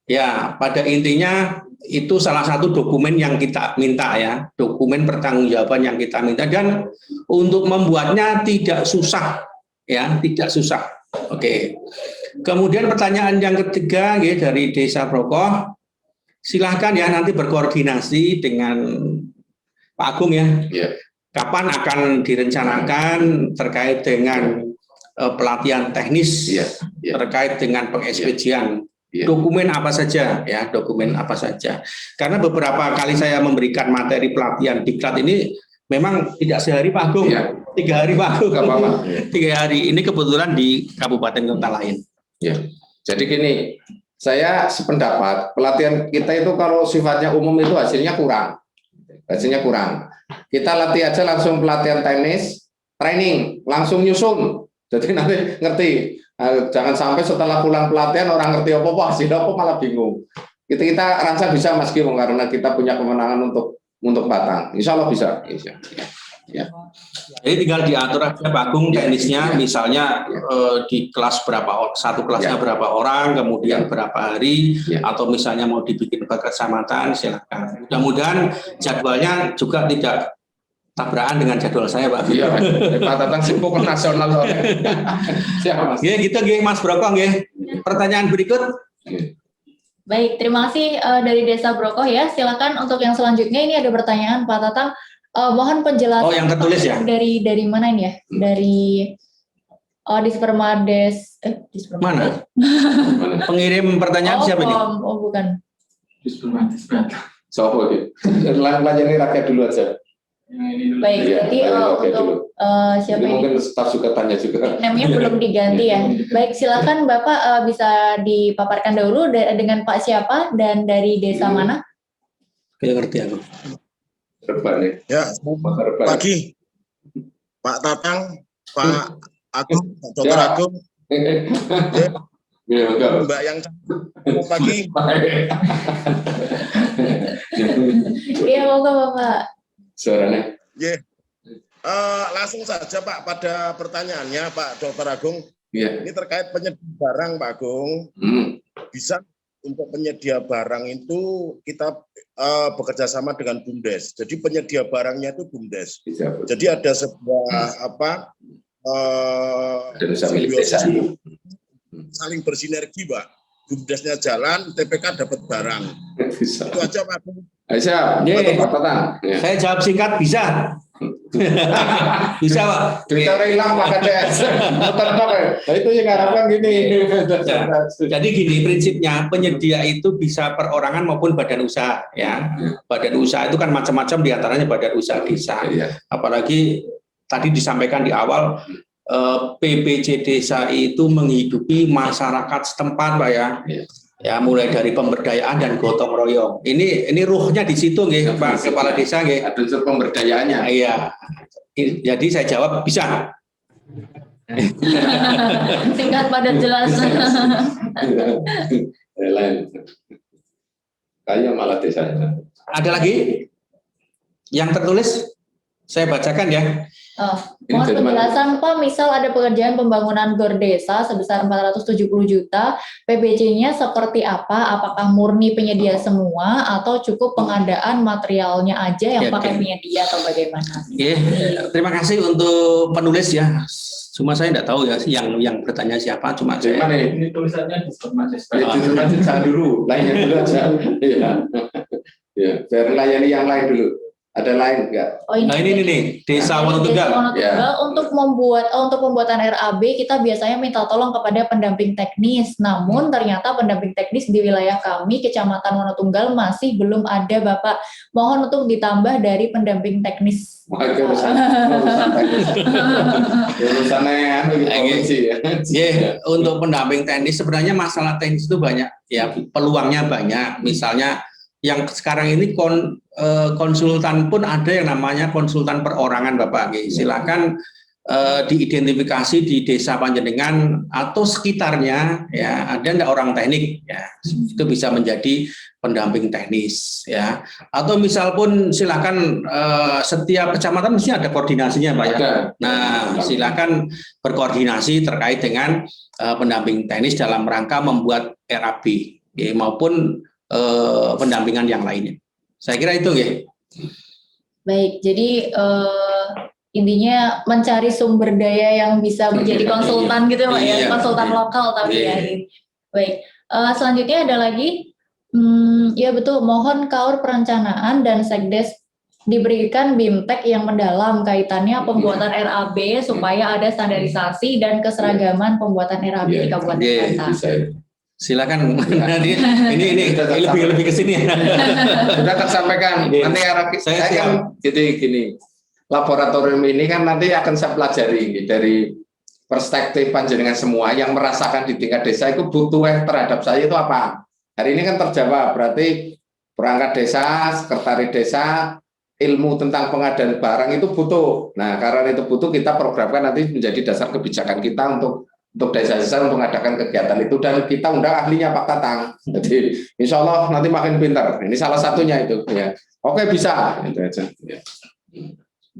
Ya, pada intinya itu salah satu dokumen yang kita minta ya, dokumen pertanggungjawaban yang kita minta, dan untuk membuatnya tidak susah ya, tidak susah. Oke. Kemudian pertanyaan yang ketiga ya, dari Desa Brokoh, silahkan ya nanti berkoordinasi dengan Pak Agung ya. Kapan akan direncanakan terkait dengan pelatihan teknis terkait dengan peng-SPJ-an. Dokumen apa saja ya, dokumen apa saja. Karena beberapa kali saya memberikan materi pelatihan diklat ini memang tidak sehari Pak Agung, 3 hari Pak Agung. 3 hari ini kebetulan di kabupaten kota lain. Ya. Jadi gini, saya sependapat pelatihan kita itu kalau sifatnya umum itu hasilnya kurang. Kita latih aja langsung pelatihan teknis, training, langsung nyusun. Jadi nanti ngerti. Jangan sampai setelah pulang pelatihan orang ngerti apa-apa, hasilnya apa malah bingung. Kita rancang bisa Mas Gimo karena kita punya kemenangan untuk batang. Insya Allah bisa. Ya. Jadi tinggal diatur aja Pak Agung teknisnya, misalnya di kelas berapa, satu kelasnya berapa orang, kemudian berapa hari, atau misalnya mau dibikin per kecamatan, silakan. Mudah-mudahan jadwalnya juga tidak tabrakan dengan jadwal saya Pak. Iya, Pak Tatang sibuk nasional. Siapa Mas? Ya, gitu Mas Brokoh nggih. Pertanyaan berikut. Baik, terima kasih dari Desa Brokoh ya. Silakan untuk yang selanjutnya, ini ada pertanyaan Pak Tatang. Mohon penjelasan. Oh, yang tertulis ya? Dari mana ini ya? Dari Dispermades. Mana? Pengirim pertanyaan siapa ini? Oh, bukan. Dispermades. So, layani rakyat dulu aja. Baik, berarti untuk siapa ini? Mungkin staf juga tanya juga. Namanya belum diganti ya. Baik, silakan Bapak bisa dipaparkan dahulu dengan Pak siapa dan dari desa mana? Kita ngerti aku. Ya, pagi Pak Tatang, Pak Agung, Pak Dr. Agung, Mbak yang pagi. Iya, monggo Bapak. Suaranya. Langsung saja Pak pada pertanyaannya Pak Dr. Agung. Ini terkait penyedia barang Pak Agung. Bisa untuk penyedia barang itu kita bekerja sama dengan BUMDes. Jadi penyedia barangnya itu BUMDes. Jadi ada sebuah simbiosis saling bersinergi Pak. BUMDesnya jalan, TPK dapat barang. Bisa. Itu aja Pak. Siap. Saya jawab singkat, bisa. Bisa Pak. Kita hilang Pak Kades. Nah, itu yang harapkan gini. Jadi gini prinsipnya, penyedia itu bisa perorangan maupun badan usaha ya. Badan usaha itu kan macam-macam, diantaranya badan usaha desa. Apalagi tadi disampaikan di awal, PPC desa itu menghidupi masyarakat setempat Pak ya. Ya, mulai dari pemberdayaan dan gotong royong. Ini ruhnya di situ nggih, Pak Kepala Desa nggih. Ada unsur pemberdayaannya. Iya. Jadi saya jawab bisa. Singkat padat jelas. Lain. Kayaknya malah desanya. Ada lagi yang tertulis? Saya bacakan ya. Mohon penjelasan Pak, misal ada pekerjaan pembangunan GOR desa sebesar 470 juta, PBC-nya seperti apa? Apakah murni penyedia semua atau cukup pengadaan materialnya aja yang pakai penyedia atau bagaimana? Terima kasih untuk penulis ya. Cuma saya tidak tahu ya yang bertanya siapa, cuma saya. Mana ini tulisannya Dispermades. Dulu, lainnya dulu aja. Ya, biar layani yang lain dulu. Ada lain enggak? Ini nih Desa Wonotunggal. Untuk pembuatan RAB kita biasanya minta tolong kepada pendamping teknis. Namun ternyata pendamping teknis di wilayah kami Kecamatan Wonotunggal masih belum ada Bapak. Mohon untuk ditambah dari pendamping teknis. Untuk pendamping teknis sebenarnya masalah teknis itu banyak ya, peluangnya banyak. Misalnya yang sekarang ini konsultan pun ada yang namanya konsultan perorangan Bapak. Silakan diidentifikasi di desa panjenengan atau sekitarnya ya, ada enggak orang teknik ya, itu bisa menjadi pendamping teknis ya. Atau misal pun silakan setiap kecamatan mesti ada koordinasinya Pak ya. Nah, silakan berkoordinasi terkait dengan pendamping teknis dalam rangka membuat RAB ya, maupun pendampingan yang lainnya. Saya kira itu ya. Baik, jadi intinya mencari sumber daya yang bisa menjadi konsultan gitu Pak ya, konsultan lokal tapi ya. Baik, selanjutnya ada lagi, ya betul, mohon KAUR perencanaan dan Sekdes diberikan BIMTEK yang mendalam kaitannya pembuatan RAB supaya ada standarisasi dan keseragaman pembuatan RAB di Kabupaten Banten. Silakan. ini lebih ke sini. Sudah tersampaikan. Nanti saya kan jadi gini. Laboratorium ini kan nanti akan saya pelajari dari perspektif panjenengan semua yang merasakan di tingkat desa itu butuh terhadap saya itu apa. Hari ini kan terjawab, berarti perangkat desa, sekretaris desa, ilmu tentang pengadaan barang itu butuh. Nah, karena itu butuh, kita programkan nanti menjadi dasar kebijakan kita untuk desa-desa untuk mengadakan kegiatan itu, dan kita undang ahlinya Pak Tatang. Jadi insya Allah nanti makin pintar. Ini salah satunya itu ya. Oke, bisa itu aja ya.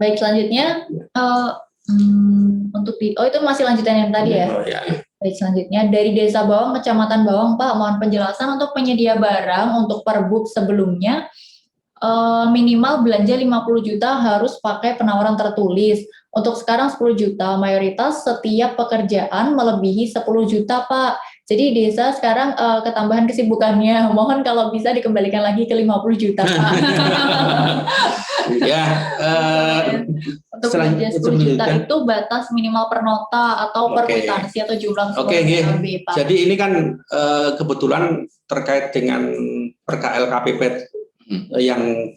Baik, selanjutnya untuk itu masih lanjutan yang tadi ya. Oh, ya. Baik, selanjutnya dari Desa Bawang, Kecamatan Bawang, Pak, mohon penjelasan untuk penyedia barang untuk Perbup sebelumnya minimal belanja 50 juta harus pakai penawaran tertulis. Untuk sekarang 10 juta, mayoritas setiap pekerjaan melebihi 10 juta, Pak. Jadi desa sekarang ketambahan kesibukannya. Mohon kalau bisa dikembalikan lagi ke 50 juta, Pak. Ya, untuk belanja 10 juta itu batas minimal per nota atau per kwitansi atau jumlah keseluruhan LB, Pak. Jadi ini kan kebetulan terkait dengan PKL KPP yang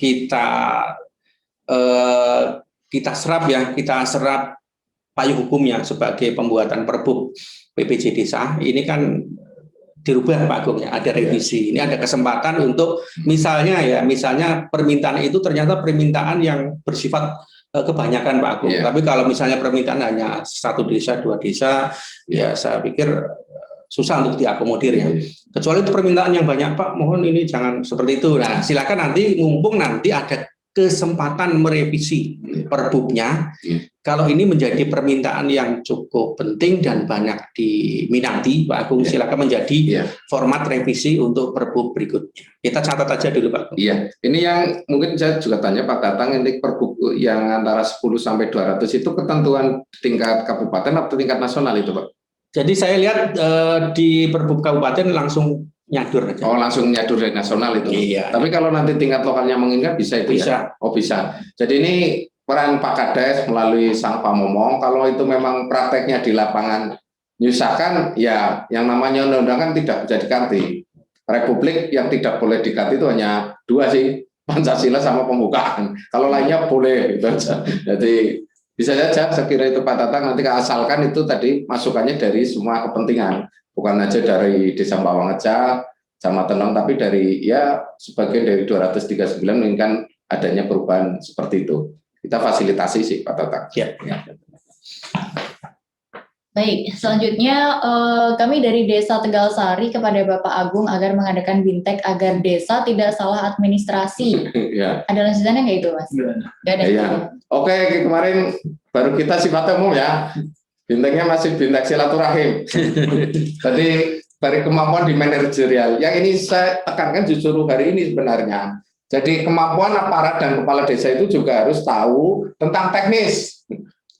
kita serap payung hukumnya sebagai pembuatan Perbup PPJ Desa. Ini kan dirubah Pak Agung ya, ada revisi. Ini ada kesempatan untuk misalnya permintaan itu ternyata permintaan yang bersifat kebanyakan Pak Agung. Tapi kalau misalnya permintaan hanya 1 desa, 2 desa, ya saya pikir susah untuk diakomodir ya. Kecuali itu permintaan yang banyak Pak, mohon ini jangan seperti itu. Nah, silakan nanti mumpung nanti ada kesempatan merevisi Perbupnya. Kalau ini menjadi permintaan yang cukup penting dan banyak diminati, Pak Agung, silakan menjadi format revisi untuk Perbup berikutnya. Kita catat aja dulu, Pak Agung. Iya, ini yang mungkin saya juga tanya Pak Tatang, ini Perbup yang antara 10 sampai 200 itu ketentuan tingkat kabupaten atau tingkat nasional itu, Pak? Jadi saya lihat di Perbup kabupaten langsung nyadur aja. Oh, langsung nyadur dari nasional itu. Iya. Tapi kalau nanti tingkat lokalnya mengingat bisa itu bisa. Ya? Oh, bisa. Jadi ini peran Pak Kades melalui Sang Pamomong, kalau itu memang prakteknya di lapangan nyusahkan, ya yang namanya undang-undang kan tidak bisa diganti. Republik yang tidak boleh diganti itu hanya 2 sih, Pancasila sama pembukaan. Kalau lainnya boleh gitu aja. Jadi bisa saja saya kira itu Pak Tatang, nanti asalkan itu tadi masukannya dari semua kepentingan, bukan aja dari Desa Bawang aja, sama Tenong, tapi dari sebagian dari 239 menginginkan adanya perubahan seperti itu. Kita fasilitasi sih Pak Tatang. Ya. Baik, selanjutnya kami dari Desa Tegal Sari kepada Bapak Agung agar mengadakan bintek agar desa tidak salah administrasi. Ada lanjutannya nggak itu, Mas? Nggak ada. Ya. Oke, kemarin baru kita sifatnya umum ya. Binteknya masih bintek silaturahim. Tadi dari kemampuan di manajerial. Yang ini saya tekankan justru hari ini sebenarnya. Jadi kemampuan aparat dan kepala desa itu juga harus tahu tentang teknis.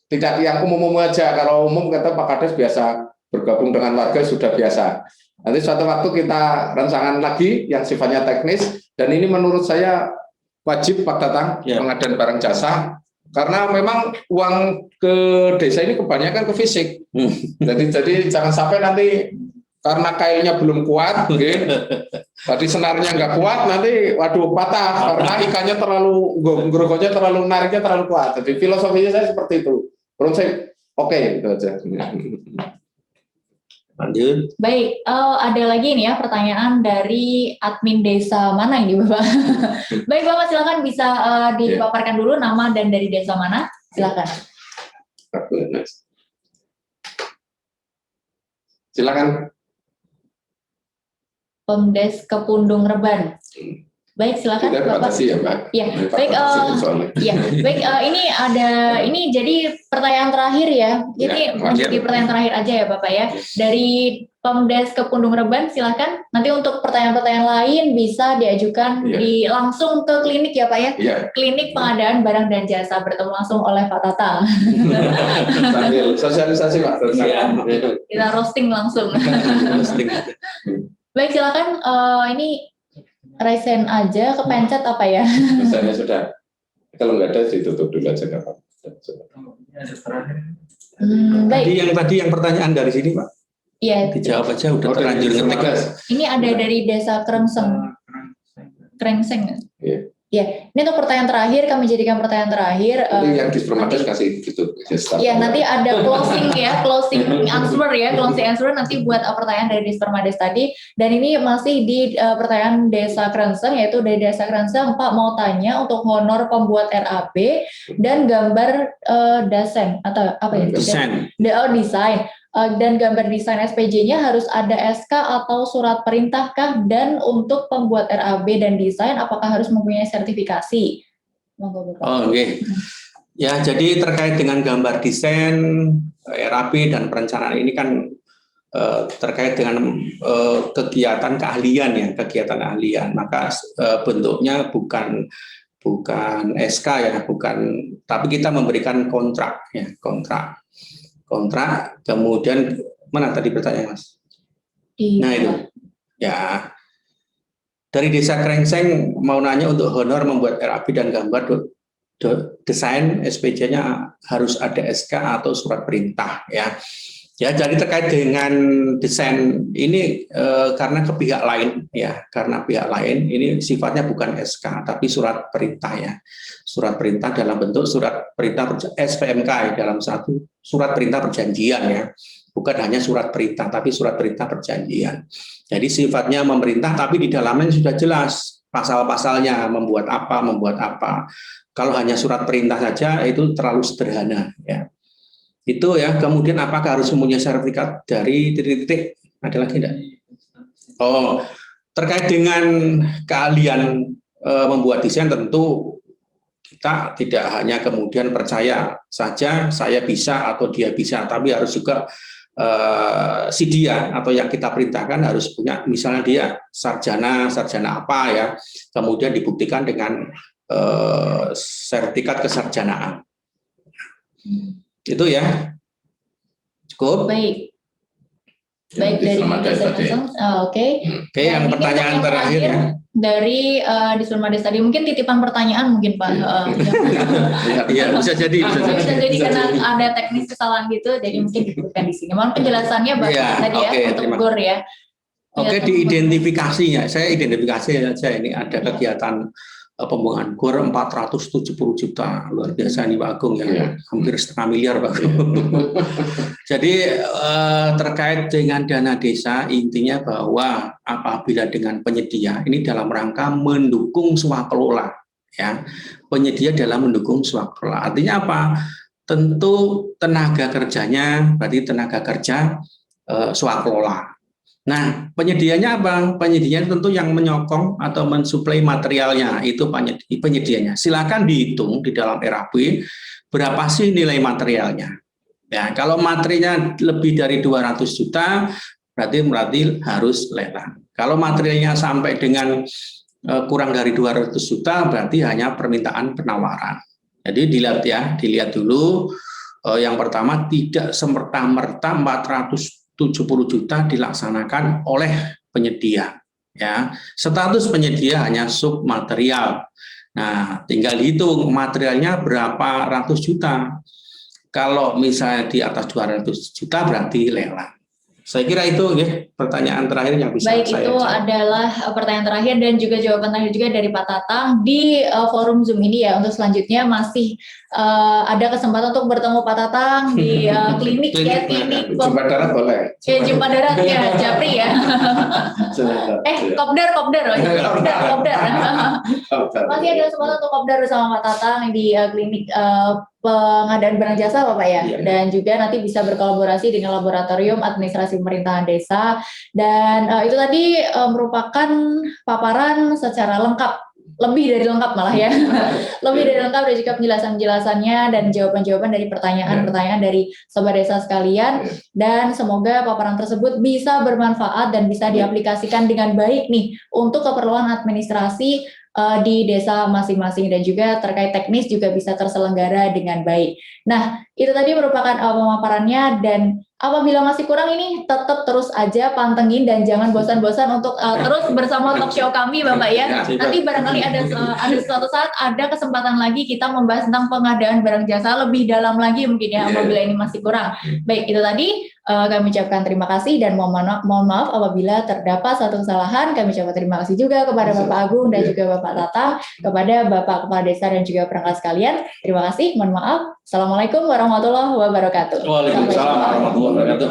Tidak yang umum-umum aja. Kalau umum kata Pak Kades biasa bergabung dengan warga sudah biasa. Nanti suatu waktu kita rancangan lagi yang sifatnya teknis, dan ini menurut saya wajib Pak Tatang pengadaan barang jasa, karena memang uang ke desa ini kebanyakan ke fisik. Jadi jangan sampai nanti karena kailnya belum kuat, tadi senarnya nggak kuat, nanti waduh patah karena ikannya terlalu, grogonya terlalu, nariknya terlalu kuat. Jadi filosofinya saya seperti itu. Menurut saya oke, itu aja. Lanjut. Baik, ada lagi nih ya pertanyaan dari admin desa mana ini Bapak? Baik Bapak, silakan bisa dipaparkan dulu nama dan dari desa mana, silakan. Silakan. Pemdes Kepundung Reban. Baik, silakan Bapak. Ya, Pak. Ya, baik. Ini jadi pertanyaan terakhir ya. Jadi menjadi pertanyaan terakhir aja ya Bapak ya. Dari Pemdes Kepundung Reban, silakan. Nanti untuk pertanyaan-pertanyaan lain bisa diajukan langsung ke klinik ya Pak ya. Klinik pengadaan barang dan jasa, bertemu langsung oleh Pak Tatang. Sambil sosialisasi Pak. Kita roasting langsung. Baik, silakan. Ini raise hand aja, kepencet apa ya? Misalnya sudah. Kalau nggak ada, ditutup dulu aja nggak apa-apa. Tadi yang pertanyaan dari sini Pak. Iya. Dijawab aja udah terlanjur ngetek. Ini ada dari Desa Krengseng. Iya. Ya, ini untuk pertanyaan terakhir, kami jadikan pertanyaan terakhir. Yang di Permades kasih gitu. Ya, nanti ada closing answer nanti buat pertanyaan dari Permades tadi. Dan ini masih di pertanyaan Desa Krengseng, yaitu dari Desa Krengseng, Pak mau tanya untuk honor pembuat RAB dan gambar desain atau apa ya? Desain. Dan gambar desain SPJ-nya harus ada SK atau surat perintahkah, dan untuk pembuat RAB dan desain apakah harus mempunyai sertifikasi? Monggo Bapak. Oh, oke. Ya, jadi terkait dengan gambar desain, RAP dan perencanaan ini kan terkait dengan kegiatan keahlian ya, kegiatan ahlian. Maka bentuknya bukan SK ya, tapi kita memberikan kontrak ya, kontrak. Kemudian mana tadi pertanyaan Mas? Nah itu ya, dari Desa Krengseng mau nanya untuk honor membuat RAP dan gambar desain SPJ-nya harus ada SK atau surat perintah ya. Ya, jadi terkait dengan desain ini karena ke pihak lain ya, karena pihak lain ini sifatnya bukan SK tapi surat perintah ya. Surat perintah dalam bentuk surat perintah SPMK ya, dalam satu surat perintah perjanjian ya. Bukan hanya surat perintah tapi surat perintah perjanjian. Jadi sifatnya memerintah tapi di dalamnya sudah jelas pasal-pasalnya, membuat apa. Kalau hanya surat perintah saja itu terlalu sederhana ya. Itu ya, kemudian apakah harus mempunyai sertifikat dari titik-titik? Ada lagi enggak? Oh, terkait dengan keahlian membuat desain tentu kita tidak hanya kemudian percaya saja saya bisa atau dia bisa, tapi harus juga si dia atau yang kita perintahkan harus punya, misalnya dia sarjana apa ya, kemudian dibuktikan dengan sertifikat kesarjanaan. Itu ya, cukup. Baik dari Oke, yang pertanyaan terakhir ya dari di Sulma Desa tadi, mungkin titipan pertanyaan mungkin Pak. Iya, bisa jadi karena ada teknis kesalahan gitu, jadi mungkin disebutkan di sini. Mohon penjelasannya Bapak tadi ya untuk GOR ya. Oke, diidentifikasinya, saya identifikasi saja ini ada kegiatan pembuangan GOR 470 juta, luar biasa nih Pak Agung ya, hampir setengah miliar Pak Agung. Jadi terkait dengan dana desa, intinya bahwa apabila dengan penyedia ini dalam rangka mendukung swakelola ya, penyedia dalam mendukung swakelola. Artinya apa? Tentu tenaga kerjanya berarti tenaga kerja swakelola. Nah, penyedianya apa? Penyedianya tentu yang menyokong atau mensuplai materialnya, itu penyedianya. Silakan dihitung di dalam RAP berapa sih nilai materialnya. Ya, kalau materinya lebih dari 200 juta, berarti harus lelang. Kalau materialnya sampai dengan kurang dari 200 juta, berarti hanya permintaan penawaran. Jadi dilihat dulu. Yang pertama, tidak semerta-merta 470 juta dilaksanakan oleh penyedia ya. Status penyedia hanya submaterial. Nah, tinggal hitung materialnya berapa ratus juta. Kalau misalnya di atas 200 juta berarti lelang. Saya kira itu ya pertanyaan terakhir yang bisa Baik, saya itu jawab. adalah pertanyaan terakhir dan juga jawaban terakhir juga dari Pak Tatang di forum Zoom ini ya. Untuk selanjutnya masih ada kesempatan untuk bertemu Pak Tatang di klinik Jumpa darat boleh. Jumpa darat ya, Japri ya. Kopdar. Masih ada kesempatan untuk kopdar bersama Pak Tatang di klinik pengadaan barang jasa Bapak ya, dan juga nanti bisa berkolaborasi dengan laboratorium administrasi pemerintahan desa, dan itu tadi merupakan paparan secara lengkap, lebih dari lengkap malah ya, lebih dari lengkap, dan juga penjelasan-penjelasannya dan jawaban-jawaban dari pertanyaan-pertanyaan dari sobat desa sekalian, dan semoga paparan tersebut bisa bermanfaat dan bisa diaplikasikan dengan baik nih untuk keperluan administrasi di desa masing-masing, dan juga terkait teknis juga bisa terselenggara dengan baik. Nah, itu tadi merupakan pemaparannya, dan apabila masih kurang ini tetap terus aja pantengin dan jangan bosan-bosan untuk terus bersama talk show kami Bapak ya. Nanti barangkali ada suatu saat ada kesempatan lagi kita membahas tentang pengadaan barang jasa lebih dalam lagi mungkin ya, apabila ini masih kurang. Baik, itu tadi kami ucapkan terima kasih dan mohon maaf apabila terdapat suatu kesalahan. Kami ucapkan terima kasih juga kepada Bapak Agung dan juga Bapak Tatang, kepada Bapak Kepala Desa dan juga perangkat sekalian. Terima kasih, mohon maaf. Assalamualaikum warahmatullahi wabarakatuh. Waalaikumsalam warahmatullahi wabarakatuh.